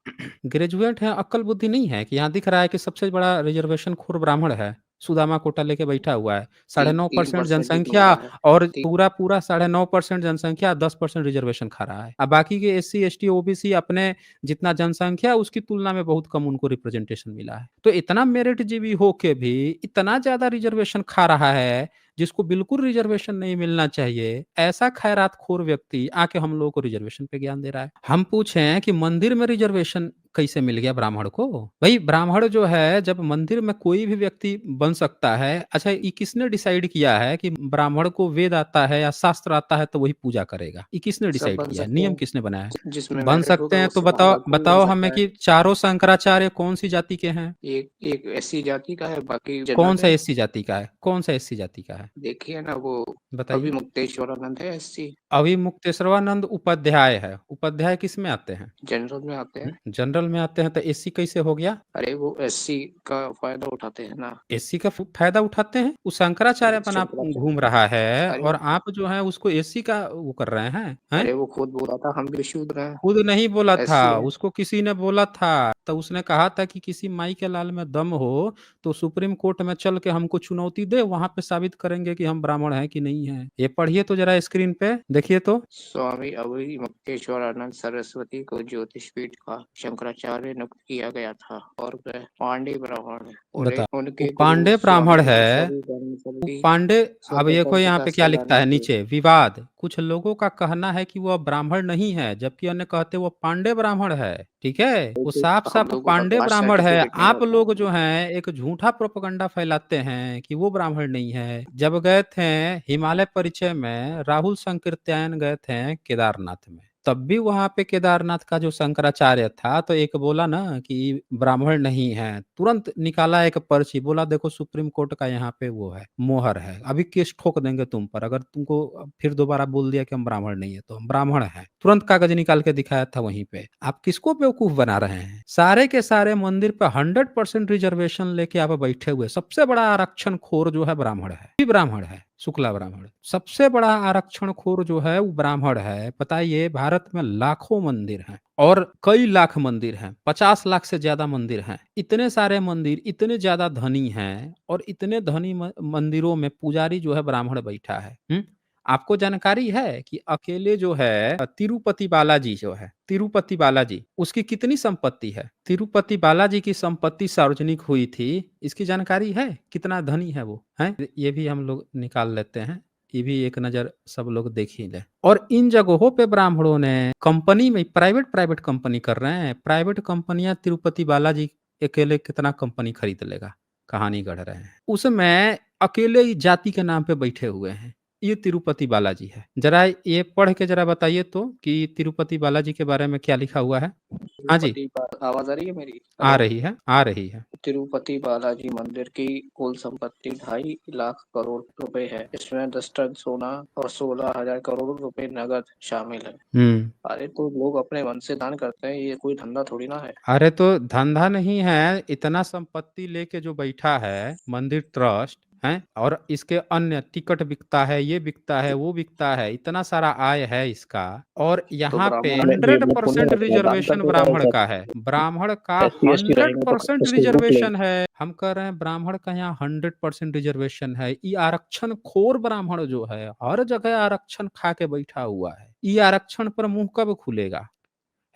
ग्रेजुएट है, अक्ल बुद्धि नहीं है कि यहाँ दिख रहा है कि सबसे बड़ा रिजर्वेशन खोर ब्राह्मण है, सुदामा कोटा लेके बैठा हुआ है। साढ़े नौ तीन परसेंट परसेंट ही तो जनसंख्या मिला है। और तीन। पूरा पूरा 9.5% जनसंख्या, 10% रिजर्वेशन खा रहा है। अब बाकी के एससी एसटी ओबीसी अपने जितना जनसंख्या उसकी तुलना में बहुत कम उनको रिप्रेजेंटेशन मिला है। तो इतना मेरिट जीवी होके भी इतना ज्यादा रिजर्वेशन खा रहा है, जिसको बिल्कुल रिजर्वेशन नहीं मिलना चाहिए। ऐसा खैरात खोर व्यक्ति आके हम लोगों को रिजर्वेशन पे ज्ञान दे रहा है। हम पूछें कि मंदिर में रिजर्वेशन कैसे मिल गया ब्राह्मण को? भाई ब्राह्मण जो है, जब मंदिर में कोई भी व्यक्ति बन सकता है। अच्छा, ये किसने डिसाइड किया है कि ब्राह्मण को वेद आता है या शास्त्र आता है तो वही पूजा करेगा? ये किसने सब डिसाइड बन किया है? सकते नियम हैं। किसने बनाया है? जिसमें बन मेरिट सकते होगा हैं तो उससे बताओ, फल मिल हमें सकता है। कि चारों शंकराचार्य कौन सी जाति के हैं? एक एक ऐसी जाति का है, बाकी कौन जनरल सा है। एससी जाति का है? कौन सा एससी जाति का है? देखिए ना वो बताइए। अभिमुक्तेश्वरानंद है एससी। अभिमुक्तेश्वरानंद उपाध्याय है। उपाध्याय किस में आते हैं? जनरल में आते हैं। जनरल में आते हैं तो एससी कैसे हो गया? अरे वो एससी का फायदा उठाते हैं ना। एससी का फायदा उठाते हैं? वो शंकराचार्य बना शंकराचार्य। घूम रहा है अरे और आप जो है उसको एससी का वो कर रहे हैं? अरे वो खुद बोला था हम भी शूद्र हैं। खुद नहीं बोला था, एससी है। उसको किसी ने बोला था। तो उसने कहा था कि किसी माई के लाल में दम हो तो सुप्रीम कोर्ट में चल के हमको चुनौती दे, वहां पे साबित करेंगे कि हम ब्राह्मण हैं कि नहीं है। ये पढ़िए तो जरा स्क्रीन पे देखिए तो। स्वामी अभिमुक्तेश्वरानंद सरस्वती को ज्योतिष पीठ का शंकराचार्य नियुक्त किया गया था और वह पांडे ब्राह्मण है। बता, वो उनके गुरु पांडे ब्राह्मण स्वामी है। ईश्वरी पांडे। अब देखो यहाँ स्वतंत्रता पे क्या लिखता है सेनानी थे। नीचे, विवाद। कुछ लोगों का कहना है कि वह ब्राह्मण नहीं है, जबकि अन्य कहते वो पांडे ब्राह्मण है। ठीक है, वो साफ हम साफ लोगों का पांडे कास्ट ब्राह्मण है। सर्टिफिकेट नहीं आप होता लोग है। जो हैं एक झूठा प्रोपेगेंडा फैलाते हैं कि वो ब्राह्मण नहीं है। जब गए थे हिमालय परिचय में, राहुल संकीर्तन गए थे केदारनाथ में, तब भी वहाँ पे केदारनाथ का जो शंकराचार्य था तो एक बोला ना कि ब्राह्मण नहीं है, तुरंत निकाला एक पर्ची, बोला देखो सुप्रीम कोर्ट का यहाँ पे वो है, मोहर है, अभी केस ठोक देंगे तुम पर अगर तुमको फिर दोबारा बोल दिया कि हम ब्राह्मण नहीं है, तो हम ब्राह्मण हैं। तुरंत कागज निकाल के दिखाया था वहीं पे। आप किसको बेवकूफ बना रहे हैं? सारे के सारे मंदिर पे 100% रिजर्वेशन लेके आप बैठे हुए। सबसे बड़ा आरक्षण खोर जो है ब्राह्मण है, भी ब्राह्मण है, शुक्ला ब्राह्मण। सबसे बड़ा आरक्षण खोर जो है वो ब्राह्मण है। बताइए, भारत में लाखों मंदिर हैं और कई लाख मंदिर हैं, 50 लाख से ज्यादा मंदिर हैं। इतने सारे मंदिर, इतने ज्यादा धनी हैं और इतने धनी मंदिरों में पुजारी जो है ब्राह्मण बैठा है। आपको जानकारी है कि अकेले जो है तिरुपति बालाजी जो है, तिरुपति बालाजी, उसकी कितनी संपत्ति है? तिरुपति बालाजी की संपत्ति सार्वजनिक हुई थी, इसकी जानकारी है? कितना धनी है वो है? ये भी हम लोग निकाल लेते हैं, ये भी एक नजर सब लोग देख ही ले। और इन जगहों पे ब्राह्मणों ने कंपनी में प्राइवेट कंपनी कर रहे हैं। प्राइवेट कंपनियां तिरुपति बालाजी अकेले कितना कंपनी खरीद लेगा? कहानी गढ़ रहे हैं। उसमें अकेले ही जाति के नाम पे बैठे हुए हैं। ये तिरुपति बालाजी है। जरा ये पढ़ के जरा बताइए तो कि तिरुपति बालाजी के बारे में क्या लिखा हुआ है। हाँ जी, आवाज आ रही है मेरी? आ रही है, आ रही है। तिरुपति बालाजी मंदिर की कुल संपत्ति 2.5 लाख करोड़ रुपए है। इसमें 10 टन सोना और 16,000 करोड़ रुपए नगद शामिल है। अरे तो लोग अपने मन से दान करते हैं, ये कोई धंधा थोड़ी ना है। अरे तो धंधा नहीं है, इतना संपत्ति लेके जो बैठा है मंदिर ट्रस्ट है, और इसके अन्य टिकट बिकता है, ये बिकता है, वो बिकता है, इतना सारा आय है इसका। और यहाँ पे ब्राह्मण ये 100% रिजर्वेशन ब्राह्मण का है। ब्राह्मण का SC ST रहेंगे तो 100% उसको रिजर्वेशन है। हम कह रहे हैं ब्राह्मण का यहाँ 100% रिजर्वेशन है। ये आरक्षण खोर ब्राह्मण जो है हर जगह आरक्षण खा के बैठा हुआ है। ये आरक्षण पर मुंह कब खुलेगा?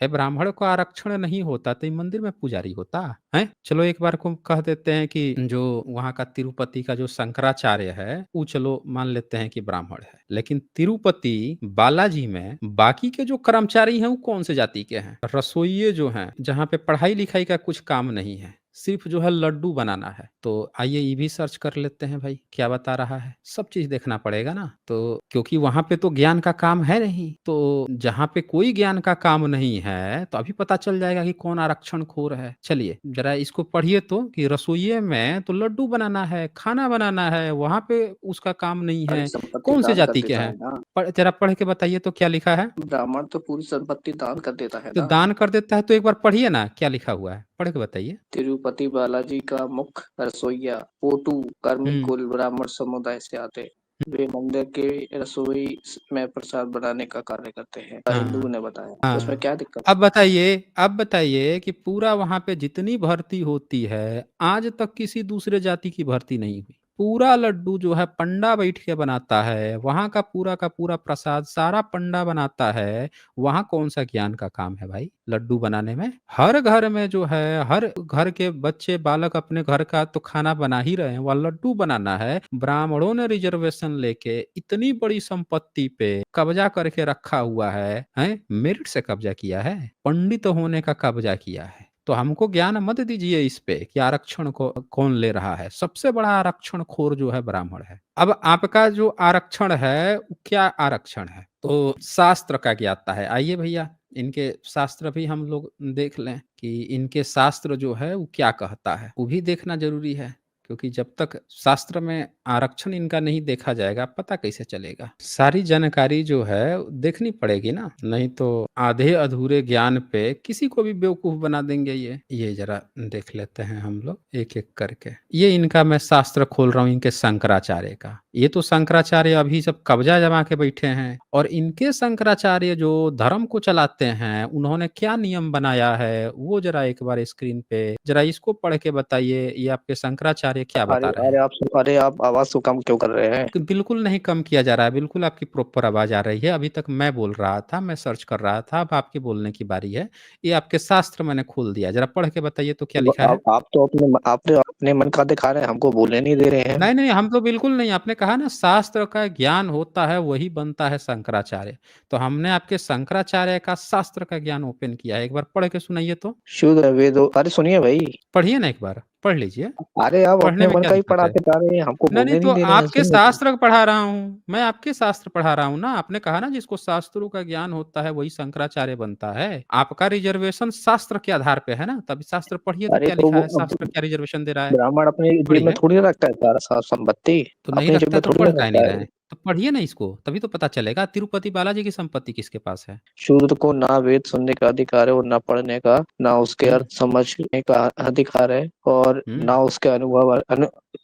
है, ब्राह्मण को आरक्षण नहीं होता तो मंदिर में पुजारी होता है? चलो एक बार को कह देते हैं कि जो वहां का तिरुपति का जो शंकराचार्य है वो चलो मान लेते हैं कि ब्राह्मण है, लेकिन तिरुपति बालाजी में बाकी के जो कर्मचारी हैं वो कौन से जाति के हैं? रसोइये जो हैं, जहाँ पे पढ़ाई लिखाई का कुछ काम नहीं है, सिर्फ जो है लड्डू बनाना है। तो आइए ये भी सर्च कर लेते हैं भाई, क्या बता रहा है। सब चीज देखना पड़ेगा ना, तो क्योंकि वहां पे तो ज्ञान का काम है नहीं, तो जहां पे कोई ज्ञान का काम नहीं है तो अभी पता चल जाएगा कि कौन आरक्षण खोर है। चलिए जरा इसको पढ़िए तो, कि रसोइये में तो लड्डू बनाना है, खाना बनाना है, वहां पे उसका काम नहीं है। कौन से जाति के हैं? जरा पढ़ के बताइए तो क्या लिखा है। ब्राह्मण तो पूरी संपत्ति दान कर देता है तो ना। दान कर देता है तो एक बार पढ़िए ना क्या लिखा हुआ है, पढ़ के बताइए। तिरुपति बालाजी का मुख्य रसोइया पोटू कर्मी कुल ब्राह्मण समुदाय से आते। वे मंदिर के रसोई में प्रसाद बनाने का कार्य करते हैं, हिंदू ने बताया। उसमें क्या दिक्कत? अब बताइए कि पूरा वहां पे जितनी भर्ती होती है आज तक किसी दूसरे जाति की भर्ती नहीं हुई। पूरा लड्डू जो है पंडा बैठ के बनाता है, वहां का पूरा प्रसाद सारा पंडा बनाता है। वहां कौन सा ज्ञान का काम है भाई लड्डू बनाने में? हर घर में जो है, हर घर के बच्चे बालक अपने घर का तो खाना बना ही रहे हैं, वह लड्डू बनाना है। ब्राह्मणों ने रिजर्वेशन लेके इतनी बड़ी संपत्ति पे कब्जा करके रखा हुआ है? मेरिट से कब्जा किया है, पंडित होने का कब्जा किया है। तो हमको ज्ञान मत दीजिए इस पे कि आरक्षण को कौन ले रहा है। सबसे बड़ा आरक्षण खोर जो है ब्राह्मण है। अब आपका जो आरक्षण है क्या आरक्षण है? तो शास्त्र का ज्ञाता है। आइए भैया इनके शास्त्र भी हम लोग देख लें कि इनके शास्त्र जो है वो क्या कहता है, वो भी देखना जरूरी है, क्योंकि जब तक शास्त्र में आरक्षण इनका नहीं देखा जाएगा पता कैसे चलेगा। सारी जानकारी जो है देखनी पड़ेगी ना, नहीं तो आधे अधूरे ज्ञान पे किसी को भी बेवकूफ बना देंगे। ये जरा देख लेते हैं हम लोग एक एक करके। ये इनका मैं शास्त्र खोल रहा हूँ, इनके शंकराचार्य का। ये तो शंकराचार्य अभी सब कब्जा जमा के बैठे हैं, और इनके शंकराचार्य जो धर्म को चलाते हैं उन्होंने क्या नियम बनाया है वो जरा एक बार स्क्रीन पे जरा इसको पढ़ के बताइए। ये आपके शंकराचार्य क्या बता रहे हैं? अरे आप आवाज को कम क्यों कर रहे हैं? बिल्कुल नहीं कम किया जा रहा है, बिल्कुल आपकी प्रॉपर आवाज आ रही है। अभी तक मैं बोल रहा था, मैं सर्च कर रहा था, अब आपके बोलने की बारी है। ये आपके शास्त्र मैंने खोल दिया, जरा पढ़ के बताइए तो क्या लिखा है। आप तो अपने मन का दिखा रहे हैं, हमको बोलने नहीं दे रहे हैं। नहीं, हम तो बिल्कुल नहीं। आपने कहा ना शास्त्र का ज्ञान होता है वही बनता है शंकराचार्य, तो हमने आपके शंकराचार्य का शास्त्र का ज्ञान ओपन किया है। एक बार पढ़ के सुनाइए तो। शुद्ध वेदो, अरे सुनिए भाई, पढ़िए ना एक बार। पढ़ लीजिए। अरे आप पढ़ने अपने में मन क्या का ही दिक्कत है? पढ़ाते जा रहे हैं, हमको नहीं, नहीं, बोलने तो नहीं दे रहे हैं, आपके सुन लीजिए। शास्त्र पढ़ा रहा हूँ, मैं आपके शास्त्र पढ़ा रहा हूँ ना। आपने कहा ना जिसको शास्त्रों का ज्ञान होता है वही शंकराचार्य बनता है। आपका रिजर्वेशन शास्त्र के आधार पे है ना, तभी शास्त्र पढ़िए तो अरे क्या तो लिखा वो है, अब शास्त्र क्या रिजर्वेशन दे रहा है, ब्राह्मण अपने जेब में पढ़िए। थोड़ी ना रखता है सारा संपत्ति, तो नहीं अपनी जेब रखता है में तो थोड़ी पढ़ ना काहे नहीं रखता रहे है। हैं? तो पढ़िए ना इसको, तभी तो पता चलेगा तिरुपति बालाजी की संपत्ति किसके पास है। शूद्र को ना वेद सुनने का अधिकार है और ना पढ़ने का, ना उसके हुँ, अर्थ समझने का अधिकार है, और हुँ, ना उसके अनुभव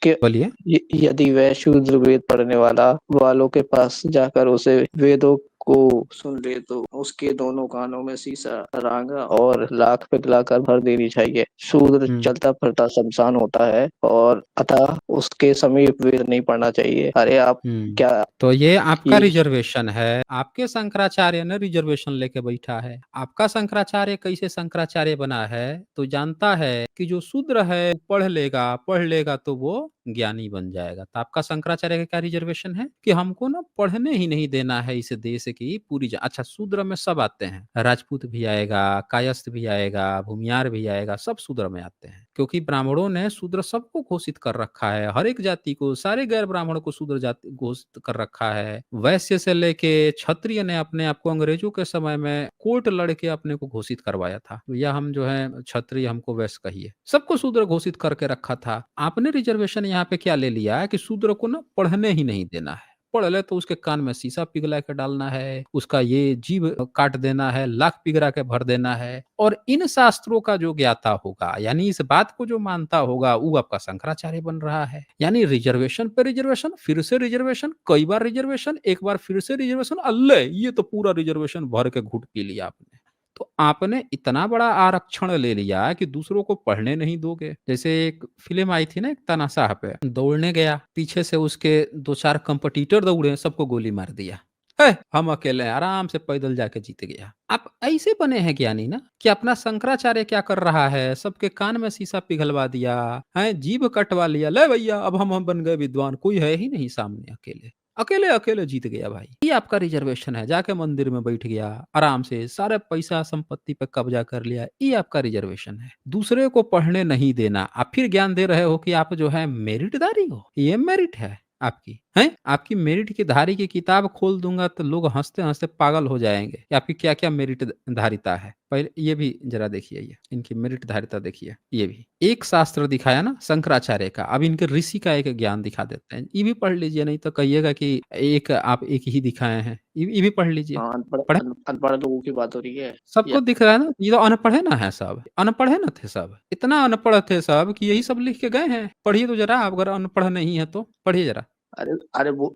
के बोलिए। यदि वह शूद्र वेद पढ़ने वालों के पास जाकर उसे वेदों को सुन ले तो उसके दोनों कानों में शीशा रांगा और लाख पिघलाकर भर देनी चाहिए। शूद्र हुँ। चलता फिरता शमशान होता है और अतः उसके समीप वेद नहीं पढ़ना चाहिए। अरे आप हुँ। क्या तो ये आपका ये रिजर्वेशन है, आपके शंकराचार्य ने रिजर्वेशन लेके बैठा है। आपका शंकराचार्य कैसे शंकराचार्य बना है, तो जानता है कि जो शूद्र है पढ़ लेगा तो वो ज्ञानी बन जाएगा। तो आपका शंकराचार्य का क्या रिजर्वेशन है कि हमको ना पढ़ने ही नहीं देना है इस देश की पूरी अच्छा शूद्र में सब आते हैं, राजपूत भी आएगा, कायस्थ भी आएगा, भूमियार भी आएगा, सब शूद्र में आते हैं। क्योंकि ब्राह्मणों ने शूद्र सबको घोषित कर रखा है, हर एक जाति को, सारे गैर ब्राह्मणों को शूद्र जाति घोषित कर रखा है। वैश्य से लेके क्षत्रिय ने अपने आप को अंग्रेजों के समय में कोर्ट लड़ के अपने को घोषित करवाया था, या हम जो है क्षत्रिय हमको वैश्य कहिए, सबको शूद्र घोषित करके रखा था। आपने रिजर्वेशन यहाँ पे क्या ले लिया है कि शूद्र को ना पढ़ने ही नहीं देना है। पढ़ ले तो उसके कान में शीशा पिघला के डालना है, उसका ये जीभ काट देना है, लाख पिघला के भर देना है। और इन शास्त्रों का जो ज्ञाता होगा, यानी इस बात को जो मानता होगा, वो आपका शंकराचार्य बन रहा है। यानी रिजर्वेशन पे रिजर्वेशन, फिर से रिजर्वेशन, कई बार रिजर्वेशन, एक बार फिर से रिजर्वेशन, अल्ले ये तो पूरा रिजर्वेशन भर के घूट पी लिया आपने। तो आपने इतना बड़ा आरक्षण ले लिया कि दूसरों को पढ़ने नहीं दोगे। जैसे एक फ़िल्म आई थी ना एक तानाशाह पे, दौड़ने गया, पीछे से उसके 2-4 कॉम्पिटिटर दौड़े, सबको गोली मार दिया। हम अकेले हैं, आराम से पैदल जाके जीत गया। आप ऐसे बने हैं ज्ञानी ना कि अपना शंकराचार्य क्या कर रहा है, सबके कान में शीशा पिघलवा दिया, हैं जीभ कटवा लिया, ले भैया अब हम बन गए विद्वान, कोई है ही नहीं सामने अकेले। अकेले-अकेले जीत गया भाई। ये आपका रिज़र्वेशन है, जाके मंदिर में बैठ गया, आराम से सारा पैसा संपत्ति पे कब्ज़ा कर लिया, ये आपका रिज़र्वेशन है। दूसरे को पढ़ने नहीं देना, आप फिर ज्ञान दे रहे हो कि आप जो है मेरिटधारी हो, ये मेरिट है आपकी, हैं? आपकी मेरिट की धारी की किताब खोल दूँगा तो लोग हँसते-हँसते पागल हो जाएँगे कि आपकी क्या-क्या मेरिट धारिता है। पहले ये भी ज़रा देखिए ये, इनकी मेरिट धारिता देखिए, ये भी। एक शास्त्र दिखाया ना शंकराचार्य का, अब इनके ऋषि का एक ज्ञान दिखा देते हैं। ये भी पढ़ लीजिए, नहीं तो कहिएगा कि आप एक ही दिखाए हैं। ये भी पढ़ लीजिए। हाँ, पढ़ें? अनपढ़ लोगों की बात हो रही है। या सबको दिख रहा है ना, ये तो अनपढ़ ना है सब, अनपढ़ ना थे सब। इतना अनपढ़ थे सब कि यही सब लिख के गए हैं। पढ़िए तो ज़रा, आप अगर अनपढ़ नहीं है तो, पढ़िए ज़रा। अरे वो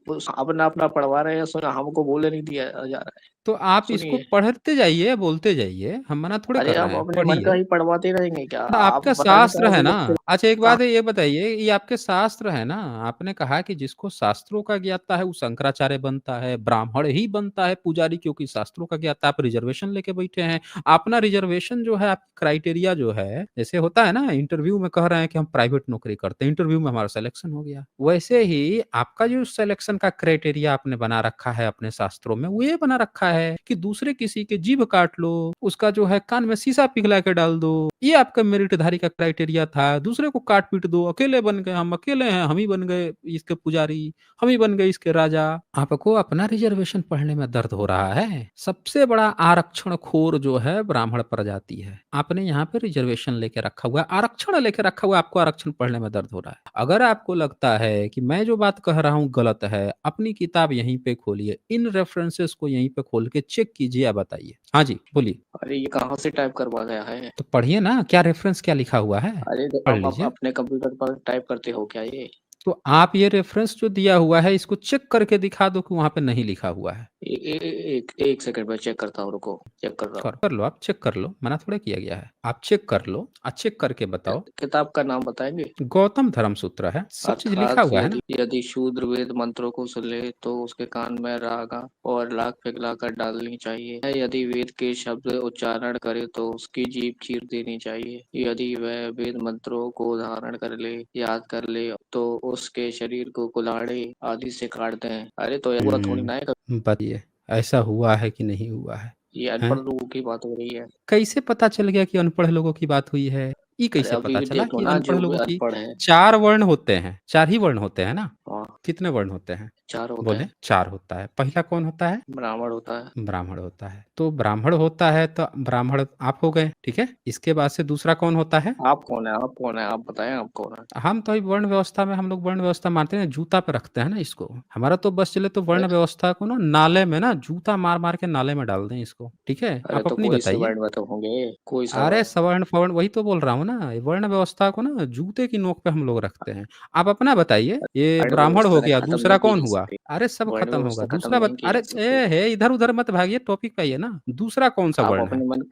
अपना पढ़वा रहे हैं, सुना हमको बोलने नहीं दिया जा रहा है। तो आप इसको सुनिए, पढ़ते जाइए, बोलते जाइए, हम मना थोड़े अरे कर रहे हम हैं, अपने मन का पढ़िए। ही पढ़वाते रहेंगे क्या? आप आपका बताने शास्त्र का है है ना। मुझसे। अच्छा एक हाँ, बात ये बताइए, ये आपके शास्त्र है ना, आपने कहा कि जिसको शास्त्रों का ज्ञाता है वो शंकराचार्य बनता है, ब्राह्मण ही बनता है पुजारी, क्योंकि शास्त्रों का ज्ञाता। आप रिजर्वेशन लेके बैठे हैं। अपना रिजर्वेशन जो है, आप क्राइटेरिया जो है, जैसे होता है ना इंटरव्यू में कह रहे हैं कि हम प्राइवेट नौकरी करते हैं, इंटरव्यू में हमारा सिलेक्शन हो गया, वैसे ही आपका जो सिलेक्शन का क्राइटेरिया आपने बना रखा है अपने शास्त्रों में, वो ये बना रखा है कि दूसरे किसी के जीभ काट लो, उसका जो है कान में शीशा पिघला के डाल दो, ये आपका मेरिटधारी का क्राइटेरिया था। दूसरे को काट पीट दो, अकेले बन गए, हम अकेले हैं, हम ही बन गए इसके पुजारी, हम ही बन गए इसके राजा। आपको अपना रिजर्वेशन पढ़ने में दर्द हो रहा है। सबसे बड़ा आरक्षण खोर जो है ब्राह्मण प्रजाति है। आपने यहाँ पे रिजर्वेशन लेके रखा हुआ है, आरक्षण लेके रखा हुआ है, आपको आरक्षण पढ़ने में दर्द हो रहा है। अगर आपको लगता है कि मैं जो बात कह रहा हूँ गलत है, अपनी किताब यहीं पे खोलिए, इन रेफरेंसेस को यहीं पे खोल के चेक कीजिए, आप बताइए। हाँ जी, बोलिए। अरे ये कहाँ से टाइप करवा गया है? तो पढ़िए ना, क्या रेफरेंस क्या लिखा हुआ है? अरे तो पढ़ आप लीजिए। अपने कंप्यूटर पर टाइप करते हो क्या ये? तो आप ये रेफरेंस जो दिया हुआ है, इसको चेक करके दिखा दो कि वहाँ पे नहीं लिखा हुआ है। एक सेकंड में चेक करता हूँ, रुको, चेक कर रहा हूँ। कर लो, आप चेक कर लो, मना थोड़ा किया गया है। आप चेक कर लो, चेक करके बताओ। किताब का नाम बताएंगे? गौतम धर्म सूत्र है, सब चीज़ लिखा अर्थात हुआ है ना। यदि शूद्र वेद मंत्रों को सुन ले तो उसके कान में रागा और लाख पिघलाकर डालनी चाहिए। यदि वेद के शब्द उच्चारण करे तो उसकी जीभ चीर देनी चाहिए। यदि वह वेद मंत्रों को धारण कर ले, याद कर ले, तो उसके शरीर को कुल्हाड़े आदि से काट दें। अरे तो यह हुआ थोड़ी ना है, बताइए, ऐसा हुआ है कि नहीं हुआ है? ये हैं? अनपढ़ लोगों की बात हो रही है। कैसे पता चल गया कि अनपढ़ लोगों की बात हुई है? ये अरे कैसे अभी पता चला देखो कि ना, अनपढ़ जो लोगों की अनपढ़ है, 4 वर्ण होते हैं, 4 ही वर्ण होते हैं ना? हाँ, कितने वर्ण होते हैं? 4 होते बोले हैं। 4 होता है। पहला कौन होता है? ब्राह्मण होता है। ब्राह्मण होता है। तो ब्राह्मण होता है तो ब्राह्मण आप हो गए, ठीक है? इसके बाद से दूसरा कौन होता है? आप कौन है? आप कौन है? आप बताएं, आप कौन है? हम तो अभी वर्ण व्यवस्था में हम लोग वर्ण व्यवस्था मानते हैं, जूता पे रखते हैं ना इसको। हमारा तो बस चले तो वर्ण फिर व्यवस्था को ना नाले में ना जूता मार-मार के नाले में डाल दें इसको, ठीक है? अरे आप तो अपनी कोई से बताइए। वर्ण में तो होंगे, कोई सा अरे वर्ण। सवर्ण-फवर्ण वही तो बोल रहा हूँ ना, ये वर्ण व्यवस्था को ना जूते की नोक पे हम लोग रखते हैं। आप अपना बताइए, ये वर्ण ब्राह्मण हो व्यवस्था ने गया, खत्म दूसरा नहीं की कौन जा हुआ? सकती। अरे सब वर्ण खत्म होगा। व्यवस्था खत्म दूसरा नहीं की अरे जा सकती। इधर-उधर मत भागिए, टॉपिक पे आइए ना। दूसरा कौन-सा आप वर्ण है? अपने मन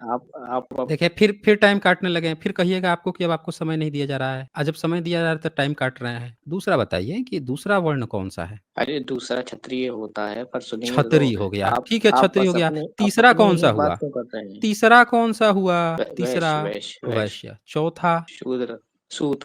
आप देखिए फिर टाइम काटने लगे हैं, फिर कहिएगा आपको कि अब आपको समय नहीं दिया जा रहा है। जब समय दिया जा रहा है तो टाइम काट रहे हैं। दूसरा बताइए कि दूसरा वर्ण कौन-सा है? अरे दूसरा क्षत्रिय होता है, पर सुनिए तो, क्षत्रिय हो गया, आप ठीक है आप क्षत्रिय हो बस गया। अपने तीसरा ही कौन-सा बात हुआ? क्यों कर रहे हैं? तीसरा कौन-सा हुआ? तीसरा वैश्य वैश्य वैश्य, वैश्य, चौथा शूद्र, सूत।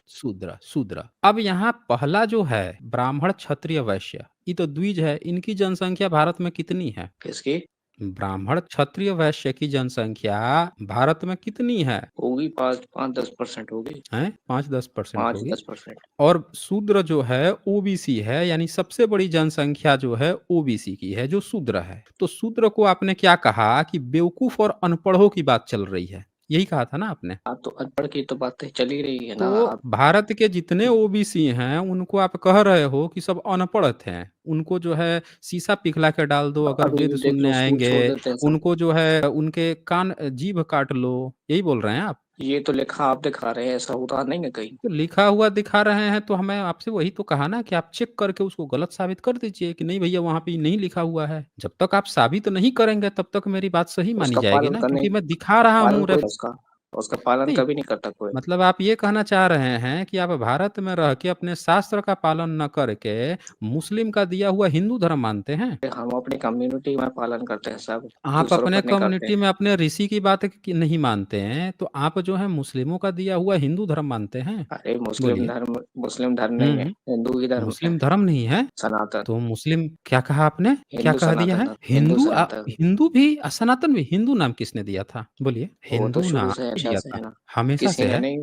शूद्र। अब यहाँ पहला जो है ब्राह्मण, क्षत्रिय, वैश्य, ये तो द्विज है। इनकी जनसंख्या भारत में कितनी है? किसकी? ब्राह्मण, क्षत्रिय, वैश्य की जनसंख्या भारत में कितनी है? होगी 5-10% होगी। हैं? 5-10% पाँच होगी। दस परसेंट और शूद्र जो है ओबीसी है, यानी सबसे बड़ी जनसंख्या जो है ओबीसी की है, जो शूद्र है। तो शूद्र को आपने क्या कहा कि बेवकूफ और अनपढ़ों की बात चल रही है, यही कहा था ना आपने? आप तो अनपढ़ की तो बातें चल ही रही है ना। तो आप भारत के जितने ओबीसी हैं उनको आप कह रहे हो कि सब अनपढ़ थे। उनको जो है शीशा पिघला के डाल दो, अगर अभी वेद देख सुनने लो, सूद आएंगे। छोड़ देते हैं सब। उनको जो है उनके कान जीभ काट लो, यही बोल रहे हैं आप? ये तो लिखा आप दिखा रहे हैं, ऐसा होता नहीं है कहीं। तो लिखा हुआ दिखा रहे हैं तो हमें आपसे वही तो कहा ना कि आप चेक करके उसको गलत साबित कर दीजिए कि नहीं भैया वहां पे ये नहीं लिखा हुआ है। जब तक आप साबित नहीं करेंगे तब तक मेरी बात सही मानी उसका जाएगी पालन ना, करने क्योंकि मैं दिखा रहा पालन हूँ कोई उसका पालन नहीं। कभी नहीं करता कोई। मतलब आप ये कहना चाह रहे हैं कि आप भारत में रह के अपने शास्त्र का पालन न करके मुस्लिम का दिया हुआ हिंदू धर्म मानते हैं? हम अपनी कम्युनिटी में पालन करते हैं सब, आप दूसरों अपने पर नहीं करते कम्युनिटी हैं। में अपने ऋषि की बात नहीं मानते हैं, तो आप जो है मुस्लिमों का दिया हुआ हिंदू धर्म मानते हैं? अरे बोलिए। मुस्लिम धर्म नहीं है, हम्म। हिंदू ही धर्म है। मुस्लिम धर्म नहीं है? सनातन। तो मुस्लिम क्या कहा आपने? क्या हिंदू कह दिया है? सनातन हिंदू सनातन। हिंदू भी सनातन भी? हिंदू नाम किसने दिया था? बोलिए। वो तो हिंदू शुरू नाम से ही अच्छा दिया से था, है ना। हमेशा किसी से ने है। नहीं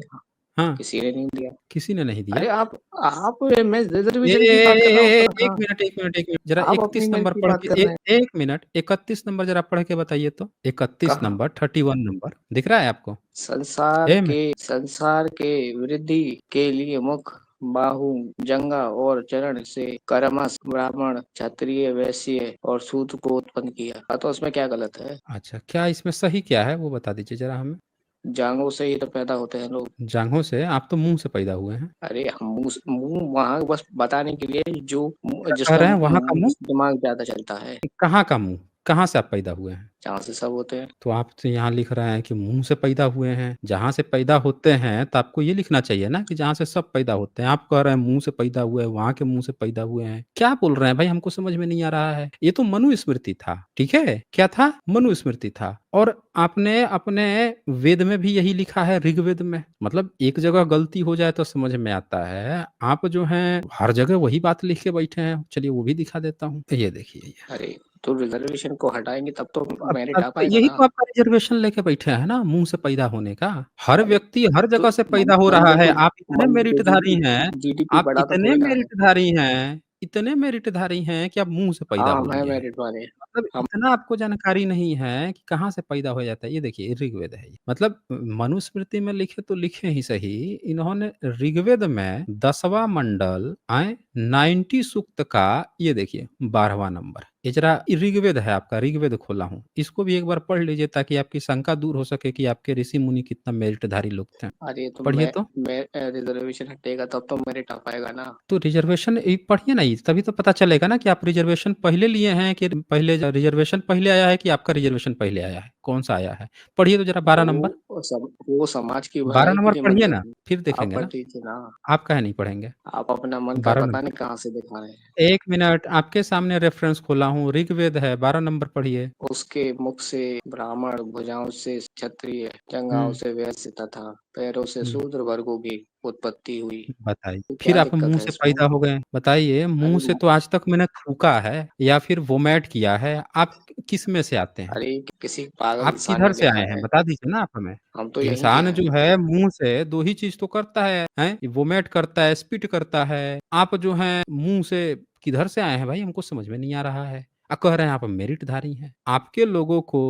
हाँ, किसी ने नहीं दिया। किसी ने नहीं दिया। अरे आप मैं ए, रिजर्वेशन ए, की बात कर रहा हूँ, ए, पर एक हाँ, मिनट एक मिनट एक मिनट जरा आप अपनी 31 मन नंबर की पढ़ बात के कर रहे हैं। एक मिनट 31 नंबर जरा पढ़ के बताइए तो। 31 कहाँ? नंबर 31 नंबर दिख रहा है आपको? संसार ए में के संसार के वृद्धि के लिए मुख, बाहु, जंगा और चरण से क्रमश ब्राह्मण, क्षत्रिय, वैश्य और शूद्र को उत्पन्न किया। तो उसमें क्या गलत है? अच्छा, क्या इसमें सही क्या है वो बता दीजिए जरा हमें। जांगों से ही तो पैदा होते हैं लोग। जांघों से? आप तो मुंह से पैदा हुए हैं। अरे हम मुंह वहां बस बताने के लिए, जो क्या कह जिसका रहे हैं वहां का मुंह? दिमाग ज्यादा चलता है। कहाँ का मुंह? कहाँ से आप पैदा हुए हैं? जहाँ से सब होते हैं। तो आप तो यहाँ लिख रहे हैं कि मुंह से पैदा हुए हैं। जहाँ से पैदा होते हैं तो आपको ये लिखना चाहिए ना कि जहाँ से सब पैदा होते हैं। आप कह रहे हैं मुंह से पैदा हुए, वहां के मुंह से पैदा हुए हैं। क्या बोल रहे हैं भाई? हमको समझ में नहीं आ रहा है। ये तो मनुस्मृति था, ठीक है? क्या था? मनुस्मृति था। और आपने अपने वेद में भी यही लिखा है, ऋग्वेद में। मतलब एक जगह गलती हो जाए तो समझ में आता है। आप जो है हर जगह वही बात लिख के बैठे हैं। चलिए वो भी दिखा देता हूँ, ये देखिए ये। अरे तो रिजर्वेशन को हटाएंगे तब तो मेरिट अब आ पाएगा यही ना। तो आपका रिजर्वेशन लेके बैठे हैं ना, मुंह से पैदा होने का। हर अरे व्यक्ति हर तो जगह से पैदा हो रहा मंदिर है। को आप इतने मंदिर को मेरिटधारी हैं, जीडीपी आप बढ़ा तो इतने थोड़ी ना है। मेरिटधारी हैं, इतने मेरिटधारी हैं कि आप मुंह से पैदा हाँ, हो हम है लिए हैं। मेरिट वाले। मतलब हम इतना आपको जानकारी नहीं है कि कहाँ से पैदा हो जाता है। ये देखिए ऋग्वेद है ये। मतलब मनुस्मृति में लिखे तो लिखे ही सही, इन्होंने ऋग्वेद में 10वां मंडल 90 सूक्त का, ये देखिए 12वां नंबर। ये जरा ऋग्वेद है आपका, ऋग्वेद खोला हूँ, इसको भी एक बार पढ़ लीजिए ताकि आपकी शंका दूर हो सके कि आपके ऋषि मुनि कितना मेरिटधारी लोग थे। अरे तो पढ़िए तो। मैं रिजर्वेशन हटेगा तब तो मेरिट आ पाएगा ना। तो रिजर्वेशन पढ़िए ना, ये तभी तो पता चलेगा ना कि आप रिजर्वेशन पहले लिए हैं कि पहले रिजर्वेशन पहले आया है कि आपका रिजर्वेशन पहले आया है, कौन सा आया है? पढ़िए तो जरा 12 नंबर। वो समाज की 12 भलाई के नंबर लिए पढ़िए मंदिर ना, है। फिर आप देखेंगे पढ़ ना। लीजिए ना। आप काहे नहीं पढ़ेंगे? आप अपना मन का 12 पता नंबर। नहीं कहाँ से दिखा रहे हैं। 1 मिनट, आपके सामने रेफरेंस खोला हूँ, ऋग्वेद है, 12 नंबर पढ़िए। उसके मुख से ब्राह्मण, भुजाओं से क्षत्रिय, जंघाओं हुँ। से वैश्य तथा पैरों से हुँ। शूद्र वर्गों की उत्पत्ति हुई। बताइए। तो फिर क्या आप दिक्कत मुँह है से इसमें? पैदा हो गए। बताइए मुँह अरे से तो आज तक मैंने थूका है या फिर वोमिट किया है। आप किस में से आते हैं? अरे किसी पागल आप इंसान किधर ने से लिखा आए हैं? है, बता दीजिए ना आप हमें। हम तो यहीं के इंसान हैं। जो है मुँह से 2 ही चीज़ तो करता है, हैं? वोमिट करता है, स्पिट करता है। आप जो हैं मुँह से किधर से आए हैं भाई? हमको समझ में नहीं आ रहा है। कह रहे हैं आप मेरिटधारी हैं। आपके लोगों को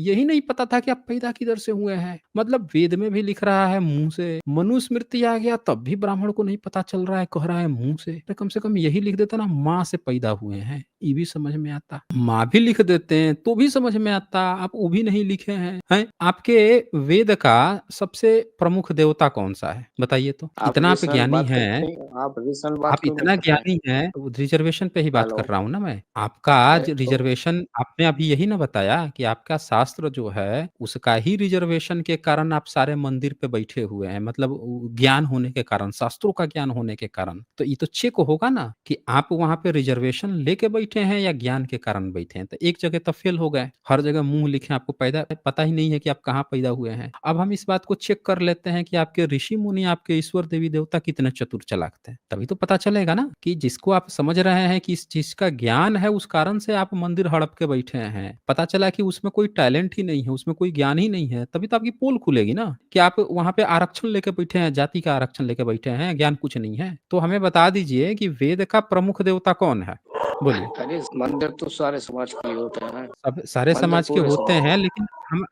यही नहीं पता था कि आप पैदा किधर से हुए हैं। मतलब वेद में भी लिख रहा है मुँह से, मनुस्मृति आ गया तब भी ब्राह्मण को नहीं पता चल रहा है, कह रहा है मुँह से। तो कम से कम यही लिख देता ना माँ से पैदा हुए हैं, ये भी समझ में आता। माँ भी लिख देते हैं तो भी समझ में आता, आप वो भी नहीं लिखे हैं, हैं? आपके वेद का सबसे प्रमुख देवता कौन-सा है? बताइए तो? आप इतना आप रीजनल ज्ञानी बात हैं, करते हैं, आप रीजनल बात आप क्यों नहीं इतना कर रहे हैं? ज्ञानी हैं, तो रिज़र्वेशन पे ही बात कर हेलो, रहा हूँ ना मैं। आपका अरे ज तो रिज़र्वेशन आपने अभी यही ना बताया कि आपका शास्त्र जो है, उसका ही रिज़र्वेशन के कारण आप सारे मंदिर पे बैठे हुए हैं। मतलब ज्ञान होने के कारण, शास्त्रों का ज्ञान होने के कारण। तो ये तो चेक होगा ना कि आप वहाँ पे रिज़र्वेशन लेके बैठे हैं या ज्ञान के कारण बैठे हैं। तो एक जगह तो फेल हो गए। हर जगह मुँह लिखे आपको पता ही नहीं है कि आप कहाँ पैदा हुए हैं। अब हम इस बात को चेक कर लेते हैं कि आपके ऋषि-मुनि, आपके ईश्वर, देवी-देवता कितने चतुर चालाक थे। तभी तो पता चलेगा ना कि जिसको आप समझ रहे हैं कि इस चीज़ का ज्ञान है, उस कारण से आप मंदिर हड़प के बैठे हैं। पता चला कि उसमें कोई टैलेंट ही नहीं है, उसमें कोई ज्ञान ही नहीं है, तभी तो आपकी पोल खुलेगी ना कि आप वहाँ पे आरक्षण लेके बैठे हैं, जाति का आरक्षण लेके बैठे हैं, ज्ञान कुछ नहीं है। तो हमें बता दीजिए कि वेद का प्रमुख देवता कौन है? बोलिए। अरे मंदिर तो सारे समाज के लिए होते हैं, सब सारे मंदिर समाज के पूरे होते समाज। हैं, लेकिन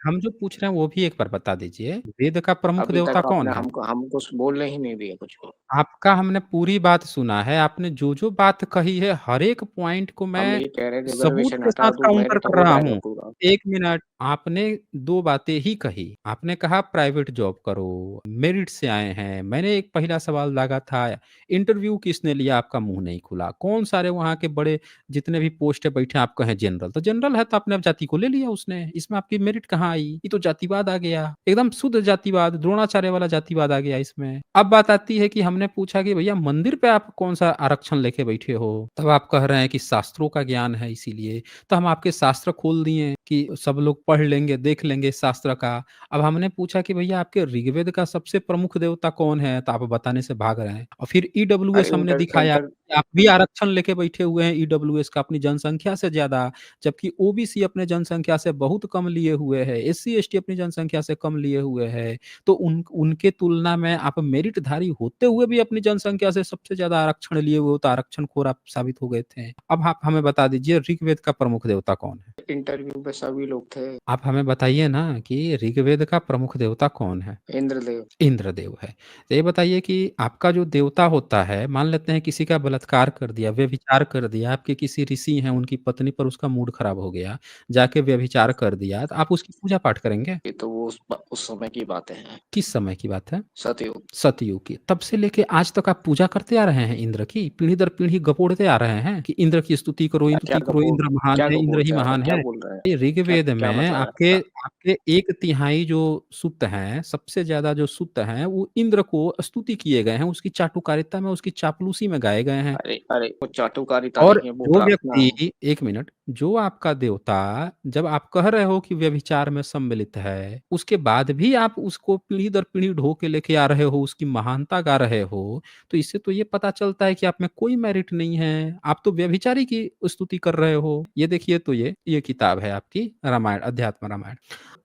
हम जो पूछ रहे हैं वो भी एक बार बता दीजिए। वेद का प्रमुख अभी देवता तक कौन आपने है? हमको बोलने ही नहीं दिया कुछ भी। आपका हमने पूरी बात सुना है, आपने जो-जो बात कही है, हर एक पॉइंट को हम मैं ये कह रहे हैं सबूत रिजर्वेशन के हटा साथ दूं, काउंटर मेरिट कर हो रहा जाएगा हूँ। पूरा। 1 मिनट, आपने 2 बातें ही कही। आपने कहा प्राइवेट जॉब करो, मेरिट से आए हैं। मैंने एक पहला सवाल दागा था, इंटरव्यू किसने लिया? आपका मुँह नहीं खुला। कौन सारे वहाँ के बड़े जितने भी पोस्ट पे बैठे हैं, आप कहें जनरल, तो जनरल है तो आपने अब जाति को ले लिया उसने। इसमें आपकी मेरिट कहाँ आई? ये तो जातिवाद आ गया। एकदम शुद्ध जातिवाद, द्रोणाचार्य वाला जातिवाद आ गया इसमें। अब बात आती है कि हमने पूछा कि भैया मंदिर पे आप कौन-सा आरक्षण लेके बैठे हो? तब आप कह रहे हैं कि शास्त्रों का ज्ञान है इसीलिए। तो हम आपके शास्त्र खोल दिए कि सब लोग पढ़ लेंगे, देख लेंगे शास्त्र का। अब हमने पूछा कि भैया आपके ऋग्वेद का सबसे प्रमुख देवता कौन है? तो आप बताने से भाग रहे हैं। और फिर अरे ईडब्ल्यूएस हमने इंटर दिखाया इंटर कि आप भी आरक्षण लेके बैठे हुए हैं ईडब्ल्यूएस का अपनी जनसंख्या से ज़्यादा, जबकि ओबीसी अपने जनसंख्या से बहुत कम लिए हुए है, एससी-एसटी अपनी जनसंख्या से कम लिए हुए है। तो उनके तुलना में आप मेरिटधारी होते हुए भी अपनी जनसंख्या से सबसे ज़्यादा आरक्षण लिए हुए हो, तो आरक्षणखोर आप साबित हो गए थे। अब आप हमें बता दीजिए ऋग्वेद का प्रमुख देवता कौन है? इंटरव्यू पे सभी लोग थे। आप हमें बताइए ना कि ऋग्वेद का प्रमुख देवता कौन है? इंद्रदेव। इंद्रदेव है। तो ये बताइए कि आपका जो देवता होता है, मान लेते हैं किसी का बलात्कार कर दिया, व्यभिचार कर दिया, आपके किसी ऋषि हैं, उनकी पत्नी पर उसका मूड खराब हो गया, जाके व्यभिचार कर दिया, तो आप उसकी पूजा-पाठ करेंगे? ये तो वो उस समय की बातें हैं। किस समय की बात है? सतयुग। सतयुग की। तब से लेके आज तक आप पूजा करते आ रहे हैं इंद्र की, पीढ़ी दर पीढ़ी गपोड़ते आ रहे हैं कि इंद्र की क्या स्तुति करो, इंद्र महान क्या है, इंद्र ही गपोड़ते आ रहे हैं? महान क्या है। बोल रहे हैं? ये क्या ऋग्वेद क्या में मतलब है आपके आपका? आपके 1/3 जो सुक्त हैं, सबसे ज़्यादा जो सुक्त हैं, वो इंद्र को स्तुति किए गए हैं, उसकी चाटुकारिता में, उसकी चापलूसी में गाए गए हैं। अरे अरे वो चाटुकारिता और नहीं है, वो जो प्रार्थना है। व्यक्ति 1 मिनट, जो आपका देवता जब आप कह रहे हो कि व्यभिचार में सम्मिलित है, उसके बाद भी आप उसको पीढ़ी दर पीढ़ी ढो के लेके आ रहे हो, उसकी महानता गा रहे हो, तो इससे तो ये पता चलता है कि आप में कोई मेरिट नहीं है। आप तो व्यभिचारी की स्तुति कर रहे हो। ये देखिए तो ये किताब है आपकी रामायण, अध्यात्म रामायण।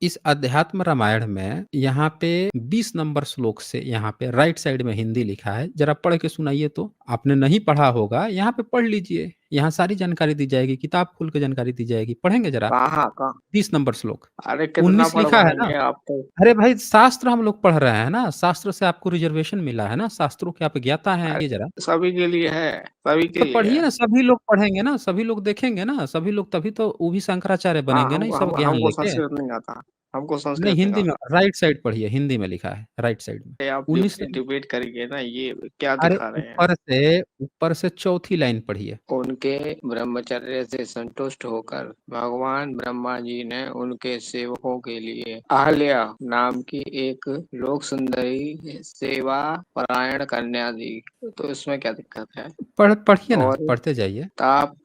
इस अध्यात्म रामायण में यहाँ पे 20 नंबर श्लोक से यहाँ पे राइट साइड में हिंदी लिखा है, जरा पढ़ के सुनाइए तो। आपने नहीं पढ़ा होगा, यहाँ पे पढ़ लीजिए, यहाँ सारी जानकारी दी जाएगी, किताब खोल के जानकारी दी जाएगी, पढ़ेंगे जरा। कहाँ कहाँ? 20 नंबर श्लोक। अरे कितना 19 लिखा है ना। पढ़वाएंगे आप तो। अरे भाई शास्त्र हम लोग पढ़ रहे हैं ना, शास्त्र से आपको रिजर्वेशन मिला है ना, शास्त्रों के आप ज्ञाता हैं, अरे ये जरा। सभी के लिए है, सभी के तो लिए पढ़िए है। ना, सभी लोग पढ़ेंगे ना, सभी लोग देखेंगे ना, सभी लोग, तभी तो वो भी शंकराचार्य हाँ, बनेंगे ना ये हमको सब हमको ज्ञान हमको लेके। संस्कृत नहीं आता, हमको नहीं, संस्कृत नहीं हिंदी में आता। राइट साइड पढ़िए, हिंदी में लिखा है, राइट साइड में। ये आप जो 19 डिबेट करिए ना, ये क्या अरे दिखा रहे हैं? ऊपर से चौथी लाइन पढ़िए। उनके ब्रह्मचर्य से संतुष्ट होकर भगवान ब्रह्मा जी ने उनके सेवकों के लिए अहल्या नाम की एक लोक सुंदरी सेवा परायण कन्या दी। तो इसमें क्या दिक्कत है? पढ़िए ना, और पढ़ते जाइए। ताप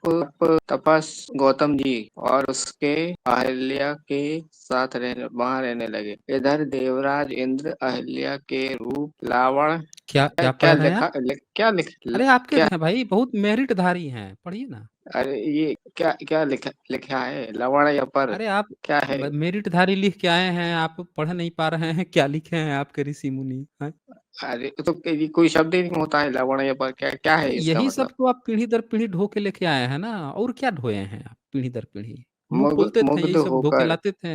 तपस गौतम जी और उसके अहिल्या के साथ वहां रहने लगे। इधर देवराज इंद्र अहिल्या के रूप लावण क्या क्या पढ़ क्या रहे हैं लिखा आप? क्या लिख अरे आपके क्या हैं भाई, बहुत मेरिटधारी हैं, पढ़िए ना। अरे ये क्या क्या लिखा लिखा है लवण या पर अरे आप क्या है? मेरिटधारी लिख के आए हैं, आप पढ़ नहीं पा रहे हैं? क्या लिखे हैं आपके ऋषि मुनि हैं? अरे तो ये कोई शब्द ही नहीं होता है लवण या पर क्या क्या है अरे इसका यही सब मतलब? तो आप पीढ़ी दर पीढ़ी ढो के लेके आए हैं ना, और क्या ढोए हैं आप पीढ़ी दर पीढ़ी? मुंह खोलते थे मुग्ध यही सब ढो के होकर लाते थे।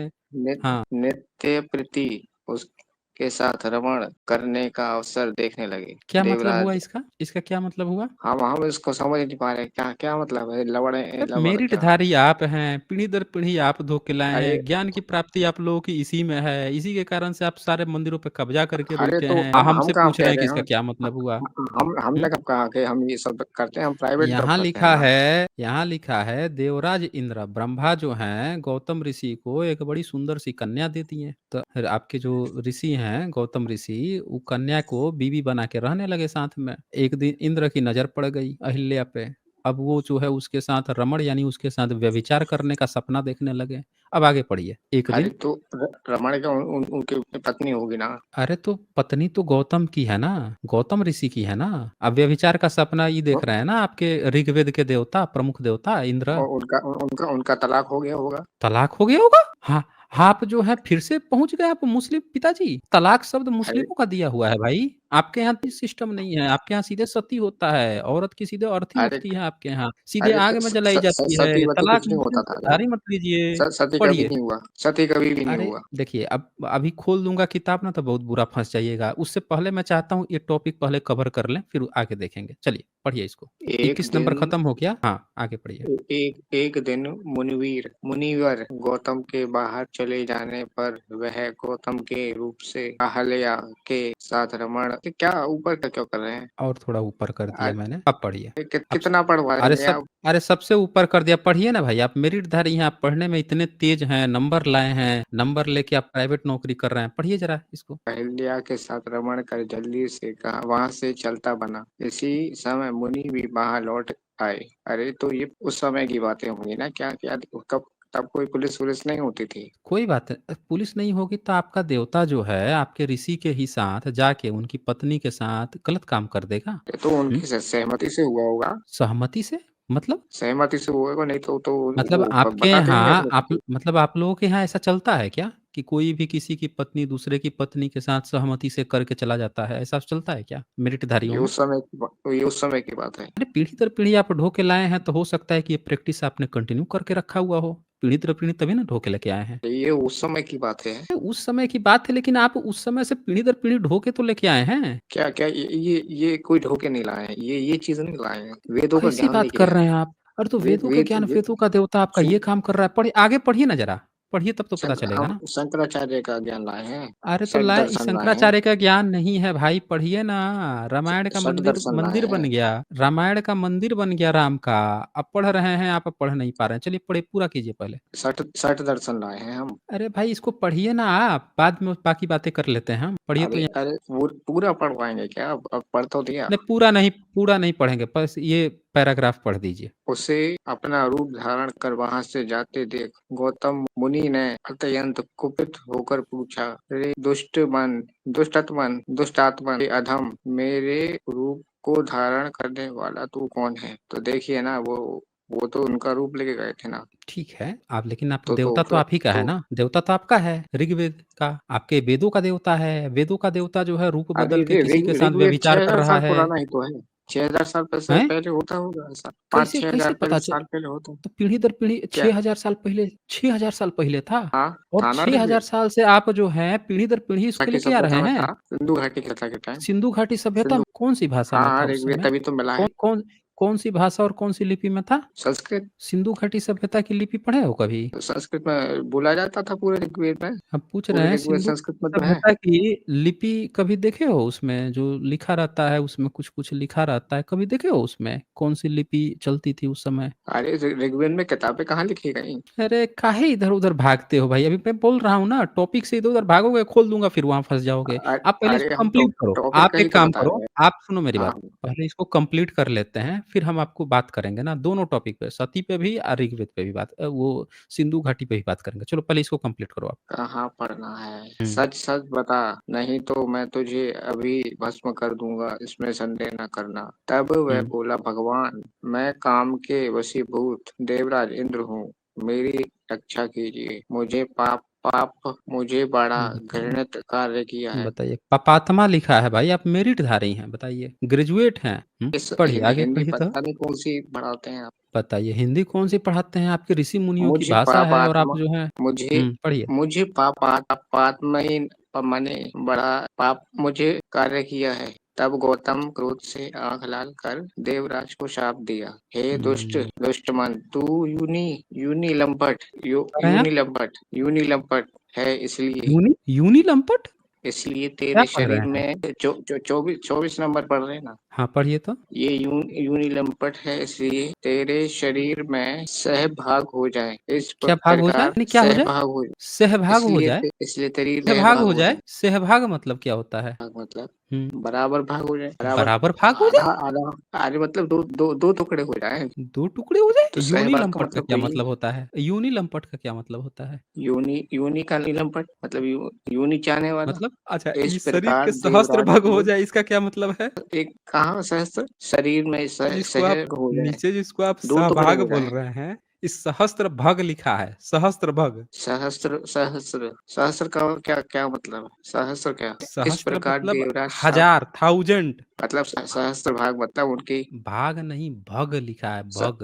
हाँ, नित्य प्रति उसके साथ रमण करने का अवसर देखने लगे क्या मतलब हुआ देवराज। इसका? इसका क्या मतलब हुआ? हम इसको समझ नहीं पा रहे क्या क्या मतलब है लवण अरे लवण क्या? मेरिटधारी आप हैं, पीढ़ी दर पीढ़ी आप धो के लाए अरे हैं, ज्ञान की प्राप्ति आप लोगों की इसी में है, इसी के कारण से आप सारे मंदिरों पे कब्जा करके अरे बैठे तो हैं। हम हमसे कहाँ पूछ रहे कह हैं कि रहे इसका हैं? क्या मतलब हुआ? हमने कब कहा कि हम ये सब करते हैं? हम प्राइवेट जॉब यहाँ करते हैं लिखा ना। है, यहाँ लिखा है देवराज इंद्र ब्रह्मा जो हैं गौतम ऋषि को एक बड़ी सुंदर सी कन्या दे दी है। तो फिर आपके जो ऋषि हैं गौतम ऋषि, वो कन्या को बीवी बना के रहने लगे साथ में। एक दिन इंद्र की नजर पड़ गई अहिल्या पे। अब वो जो है उसके साथ रमण यानी उसके साथ व्यभिचार करने का सपना देखने लगे। अब आगे पढ़िए। एक अरे दिन, तो रमण का उनकी पत्नी होगी ना। अरे तो पत्नी तो गौतम की है ना, गौतम ऋषि की है ना। अब व्यभिचार का सपना ये देख रहे हैं ना आपके ऋग्वेद के देवता, प्रमुख देवता इंद्र। और उनका उनका उनका तलाक हो गया होगा। तलाक हो गया होगा? हाँ, आप जो है फिर से पहुंच गए आप मुस्लिम पिताजी। तलाक शब्द अरे मुस्लिमों का दिया हुआ है भाई। आपके यहाँ तो सिस्टम नहीं है, आपके यहाँ सीधे सती होता है, औरत की सीधे अर्थी अरे उठती है आपके यहाँ, सीधे अरे आग में जलाई जाती है। सती वती तलाक कुछ नहीं मुस्लिम होता को था क्या? उधारी मत लीजिए। सती कभी पढ़िए। नहीं हुआ। सती कभी भी नहीं अरे हुआ। देखिए, अब अभी खोल दूंगा किताब ना तो बहुत बुरा फंस जाइएगा। उससे पहले मैं चाहता हूँ ये टॉपिक पहले कवर कर लें, फिर आगे देखेंगे। चलिए पढ़िए इसको। एक 21 नंबर दिन खत्म हो गया। हाँ, आगे पढ़िए। एक दिन मुनिवर गौतम के बाहर चले जाने पर वह गौतम के रूप से अहल्या के साथ रमण क्या ऊपर का क्यों कर रहे हैं? और थोड़ा ऊपर कर दिया अरे मैंने, अब पढ़िए। अब कितना अरे पढ़वाएंगे सब आप? अरे सबसे ऊपर कर दिया। पढ़िए ना भाई, आप मेरिटधारी हैं, आप पढ़ने में इतने तेज हैं, नंबर लाए हैं, नंबर लेके आप प्राइवेट नौकरी कर रहे हैं। पढ़िए जरा इसको। अहिल्या के साथ रमण कर जल्दी से कहा वहां से चलता बना। इसी समय मुनि भी वहां लौट आए। अरे तो ये उस समय की बातें होंगी ना। क्या क्या कब तब कोई पुलिस वुलिस नहीं होती थी। कोई बात नहीं, पुलिस नहीं होगी तो आपका देवता जो है आपके ऋषि के ही साथ जाके उनकी पत्नी के साथ गलत काम कर देगा? ये तो उनकी सहमति से हुआ होगा। सहमति से? मतलब सहमति से हुआ होगा नहीं तो मतलब वो आपके बताते नहीं यहाँ अपने आप पति। मतलब आप लोगों के यहाँ ऐसा चलता है क्या कि कोई भी किसी की पत्नी दूसरे की पत्नी के साथ सहमति से करके चला जाता है? ऐसा चलता है क्या मेरिटधारियों में? ये उस समय की बात है। अरे पीढ़ी दर पीढ़ी आप ढो के लाए हैं तो हो सकता है कि ये प्रैक्टिस आपने कंटिन्यू करके रखा हुआ हो। पीढ़ी दर पीढ़ी तभी ना ढो के लेके आए हैं। ये उस समय की बात है। अरे उस समय की बात है, लेकिन आप उस समय से पीढ़ी दर पीढ़ी ढो के तो लेके आए हैं। क्या क्या ये कोई धोखे नहीं लाए हैं। ये चीज नहीं लाए हैं। वेदों का कैसी ज्ञान बात लेके कर आए रहे हैं हैं। आप? अरे तो वेद वेदों का वेद ज्ञान, वेद वेदों का देवता आपका ये काम कर रहा है। पढ़िए, आगे पढ़िए ना जरा। पढ़िए तब तो पता चलेगा हम ना। शंकराचार्य का ज्ञान लाए हैं। अरे तो षट लाए, दर्शन लाए हैं। शंकराचार्य का ज्ञान नहीं है भाई, पढ़िए ना। रामायण का षट मंदिर दर्शन लाए मंदिर बन हैं। गया। रामायण का मंदिर बन गया राम का। अब पढ़ रहे हैं आप, अब पढ़ नहीं पा रहे हैं। चलिए पढ़िए, पूरा कीजिए पहले। षट दर्शन लाए हैं हम। अरे भाई इसको पढ़िए ना आप, बाद में बाकी बातें कर लेते हैं हम। पढ़िए तो अरे यहाँ। अरे पूरा पढ़वाएंगे क्या? अब पढ़ तो दिया। नहीं, पूरा नहीं पढ़ेंगे, बस ये पैराग्राफ पढ़ दीजिए। उसे अपना रूप धारण कर वहां से जाते देख गौतम मुनि ने अत्यंत कुपित होकर पूछा, रे दुष्टात्मन, हे अधम, मेरे रूप को धारण करने वाला तू कौन है? तो देखिए ना वो तो उनका रूप लेके गए थे ना। ठीक है आप, लेकिन आप तो देवता तो फिर आप ही का है तो ना, देवता तो आपका है ऋग्वेद का। आपके वेदों का देवता है, वेदों का देवता जो है रूप अरे बदल के किसी के साथ ऋग्वेद व्यभिचार कर 6,000 रहा साल है। पुराना ही तो है। 6,000 साल से हैं? पहले होता होगा ऐसा। पाँच कैसे छह कैसे हजार पता पहले चल? साल पहले होता। तो पीढ़ी दर पीढ़ी क्या? 6000 साल पहले, 6000 साल पहले था। हाँ और था ना 6000 ऋग्वेद। साल से आप जो है पीढ़ी दर पीढ़ी इसको घाटी लेके आ सभ्यता रहे में हैं। था। सिंधु घाटी कथा के टाइम। सिंधु घाटी सभ्यता सिंधु। कौन सी भाषा हाँ में हाँ था उस ऋग्वेद समय? तभी तो मिला कौन है। कौन कौन सी भाषा और कौन सी लिपि में था? संस्कृत। सिंधु घाटी सभ्यता की लिपि पढ़े हो कभी? संस्कृत में बोला जाता था पूरे ऋग्वेद में। हम पूछ रहे पूरे हैं ऋग्वेद सिंधु संस्कृत में तो है। सभ्यता की लिपि कभी देखे हो? उसमें जो लिखा रहता है, उसमें कुछ कुछ लिखा रहता है, कभी देखे हो उसमें कौन सी लिपि चलती थी उस समय? अरे ऋग्वेद में किताबें कहाँ लिखी गई? अरे काहे इधर उधर भागते हो भाई? अभी मैं बोल रहा हूँ ना, टॉपिक से इधर उधर भागोगे खोल दूंगा, फिर वहां फंस जाओगे। आप पहले अरे इसको हम तो कंप्लीट करो। टॉपिक आप का ही एक तो काम बता करो, रहे हैं। आप सुनो मेरी हाँ बात। पहले इसको कंप्लीट कर लेते हैं, फिर हम आपको बात करेंगे ना दोनों टॉपिक पे, सती पे भी और ऋग्वेद पे भी वो सिंधु घाटी पे भी बात करेंगे। चलो पहले इसको कंप्लीट करो आप। कहाँ पढ़ना है? हुँ। सच सच बता, नहीं तो मैं तुझे अभी भस्म कर दूंगा, इसमें संदेह न करना। तब वह हुँ। बोला, भगवान, मैं काम के वशीभूत देवराज इंद्र हूँ, मेरी रक्षा कीजिए। मुझे पाप पाप मुझे बड़ा बताइए, घृणित कार्य किया है। बताइए। पापात्मा लिखा है भाई, आप मेरिटधारी हैं, बताइए। ग्रेजुएट हैं। इस पढ़िए, हिंदी आगे हिंदी पढ़िए तो। पता नहीं कौन सी पढ़ाते हैं आप। बताइए, हिंदी कौन-सी पढ़ाते हैं? आपके ऋषि मुनियों की मुझे भाषा है और आप पापात्मा जो है मुझे पढ़िए। मुझे पापात्महीन मैंने बड़ा पाप मुझे कार्य किया है। तब गौतम क्रोध से आंख लाल कर देवराज को शाप दिया, हे दुष्ट हुँ। दुष्ट मन, तू यूनी लंपट कह रहे हैं आप? यूनी लंपट है, इसलिए यूनी लंपट? इसलिए क्या तेरे पढ़ रहे शरीर हैं? में 24 नंबर पढ़ रहे हैं ना। हाँ, पढ़िए तो। ये यूनी लंपट है, इसलिए तेरे शरीर में सहभाग हो जाए, इस क्या भाग हो जाए? प्रकार यानी क्या हो जाए? सहभाग हो, सहभाग हो जाए? इसलिए तेरी सहभाग रहभाग हो हो जाए? जाए। सहभाग मतलब क्या होता है? भाग मतलब हुँ। बराबर भाग हो जाए, बराबर बराबर भाग हो आधा जाए? आधा आधे मतलब दो टुकड़े हो जाए। 2 टुकड़े हो जाए? तो योनी सहभाग का लंपट का मतलब क्या वही मतलब है। होता है? योनी लंपट का क्या मतलब होता है? यूनी का नीलमपट मतलब यूनी चाहने वाला। मतलब अच्छा, इस इस शरीर प्रकार के सहस्त्र देवराज भाग हो क्रोध, जाए, इसका क्या मतलब है? एक कहाँ सहस्त्र शरीर में जिसको आप सह हो जाए, नीचे जिसको आप दो टुकड़े सहभाग हो बोल जाए। रहे हैं, इस सहस्त्र भग लिखा है, सहस्त्र भग। सहस्त्र सहस्त्र सहस्त्र का क्या क्या मतलब है? सहस्त्र क्या? इस सहस्त्र प्रकार मतलब देवराज सब हजार, थाउजेंड। मतलब सहस्त्र भाग मतलब उनकी भाग नहीं, भग लिखा है, भग।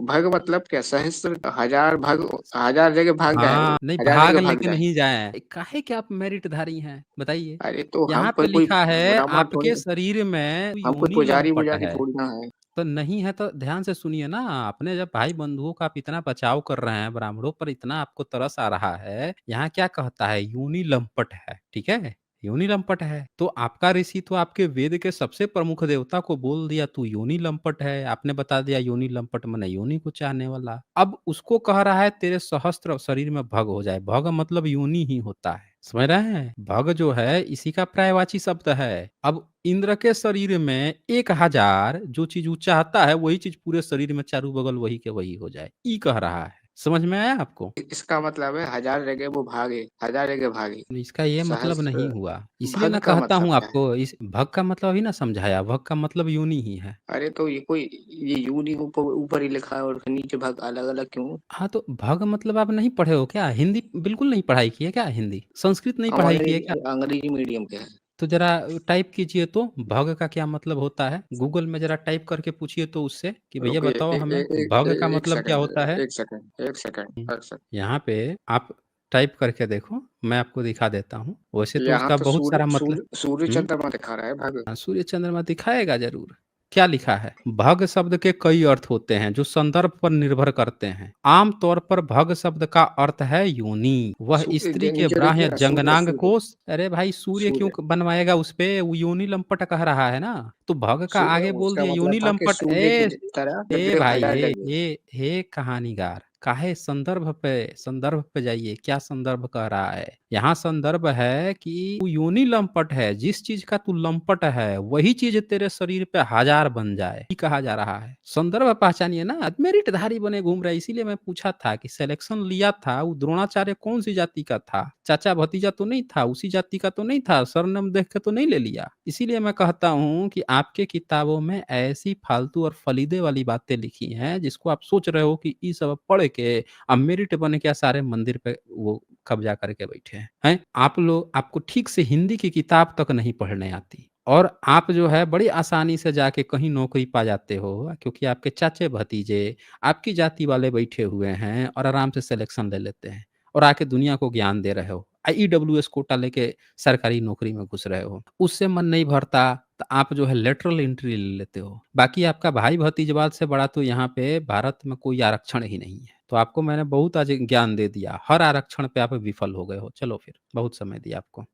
भग मतलब क्या? सहस्त्र हजार भाग, हजार जगह भाग जाए, हाँ, नहीं हजार भाग जगह भाग लेके जाए। नहीं जाए। काहे के आप मेरिटधारी हैं? बताइए। अरे तो हम यहाँ पे कोई कोई लिखा है ब्राह्मण थोड़ी, आपके शरीर में हम कोई योनि पुजारी लंपट वुजारी है। थोड़ी ना है। तो नहीं है तो ध्यान से सुनिए ना, अपने जब भाई बंधुओं का आप इतना बचाव कर रहे हैं, ब्राह्मणों पर इतना आपको तरस आ रहा है, यहाँ क्या कहता है? योनि लंपट है, ठीक है? योनि लंपट है। तो आपका ऋषि तो आपके वेद के सबसे प्रमुख देवता को बोल दिया तू योनि लंपट है। आपने बता दिया योनि लंपट माने योनि को चाहने वाला। अब उसको कह रहा है तेरे सहस्त्र शरीर में भग हो जाए। भग मतलब योनि ही होता है। समझ रहे हैं? भग जो है इसी का पर्यायवाची शब्द है। अब इंद्र के शरीर में 1000 जो चीज़ वो चाहता है वही चीज़ पूरे शरीर में चारों बगल वही के वही हो जाए। ई कह रहा है। समझ में आया आपको? इसका मतलब है हजार जगह वो भागे, हजार जगह भागे। इसका ये मतलब नहीं सहस्त्र हुआ। इसलिए भग मैं का कहता मतलब हूँ क्या है? आपको इस भग का मतलब अभी ना समझाया। भग का मतलब योनि ही है। अरे तो ये कोई, ये यूनी ऊपर ऊपर ही लिखा है और फिर नीचे भाग अलग अलग क्यों? हाँ, तो भग मतलब आप नहीं पढ़े हो क्या? हिंदी बिल्कुल नहीं पढ़ाई की है क्या हिंदी? संस्कृत नहीं हम पढ़ाई की है क्या? अंग्रेजी अंग्रेजी मीडियम के हैं। तो ज़रा टाइप कीजिए तो, भग का क्या मतलब होता है? गूगल में ज़रा टाइप करके पूछिए तो उससे कि भैया रुको बताओ हमें भग का एक मतलब क्या सेकंड, होता है? एक सेकंड, एक हुँ। सेकंड, एक सेकंड। यहाँ पे आप टाइप करके देखो, मैं आपको दिखा देता हूँ। वैसे तो यहाँ उसका तो बहुत सारा मतलब सूर्य हुँ। चंद्रमा दिखा रहा है भाग। हाँ, सूर्य चंद्रमा दिखाएगा ज़रूर। क्या लिखा है? भग शब्द के कई अर्थ होते हैं जो संदर्भ पर निर्भर करते हैं। आम तौर पर भग शब्द का अर्थ है योनि। वह स्त्री के नीचे देखिए बाह्य ना, सूर्य जंगनांग सूर्य कोष। अरे भाई सूर्य क्यों सूर्य बनवाएगा उसपे? वो योनि लंपट कह रहा है ना। तो भग का आगे बोल उसका दिया मतलब योनि था कि लंपट। सूर्य की तरह ए जगह भाई हजार जगह। हे कहानीगार, काहे संदर्भ पे जाइए। क्या संदर्भ कह रहा है? यहाँ संदर्भ है कि तू योनि लंपट है। जिस चीज का तू लंपट है वही चीज तेरे शरीर पे हजार बन जाए, ये कहा जा रहा है। संदर्भ पहचानिए ना। मेरिटधारी बने घूम रहे, इसीलिए मैं पूछा था कि सिलेक्शन लिया था वो द्रोणाचार्य कौन सी जाति का था? चाचा भतीजा तो नहीं था, उसी जाति का तो नहीं था, सरनेम देख के तो नहीं ले लिया। इसीलिए मैं कहता हूँ कि आपके किताबों में ऐसी फालतू और फलीदे वाली बातें लिखी हैं जिसको आप सोच रहे हो कि ये सब पढ़ के अब मेरिट बन के सारे मंदिर पे वो कब्जा करके बैठे हैं। आप लोग, आपको ठीक से हिंदी की किताब तक नहीं पढ़ने आती और आप जो है बड़ी आसानी से जाके कहीं नौकरी पा जाते हो क्योंकि आपके चाचे भतीजे आपकी जाति वाले बैठे हुए हैं और आराम से सिलेक्शन ले लेते हैं और आके दुनिया को ज्ञान दे रहे हो। ईडब्ल्यूएस कोटा लेके सरकारी नौकरी में घुस रहे हो, उससे मन नहीं भरता तो आप जो है लेटरल एंट्री ले लेते हो। बाकी आपका भाई भतीजवाद से बड़ा तो यहाँ पे भारत में कोई आरक्षण ही नहीं है। तो आपको मैंने बहुत आज ज्ञान दे दिया, हर आरक्षण पे आप विफल हो गए हो। चलो फिर बहुत समय दिया आपको।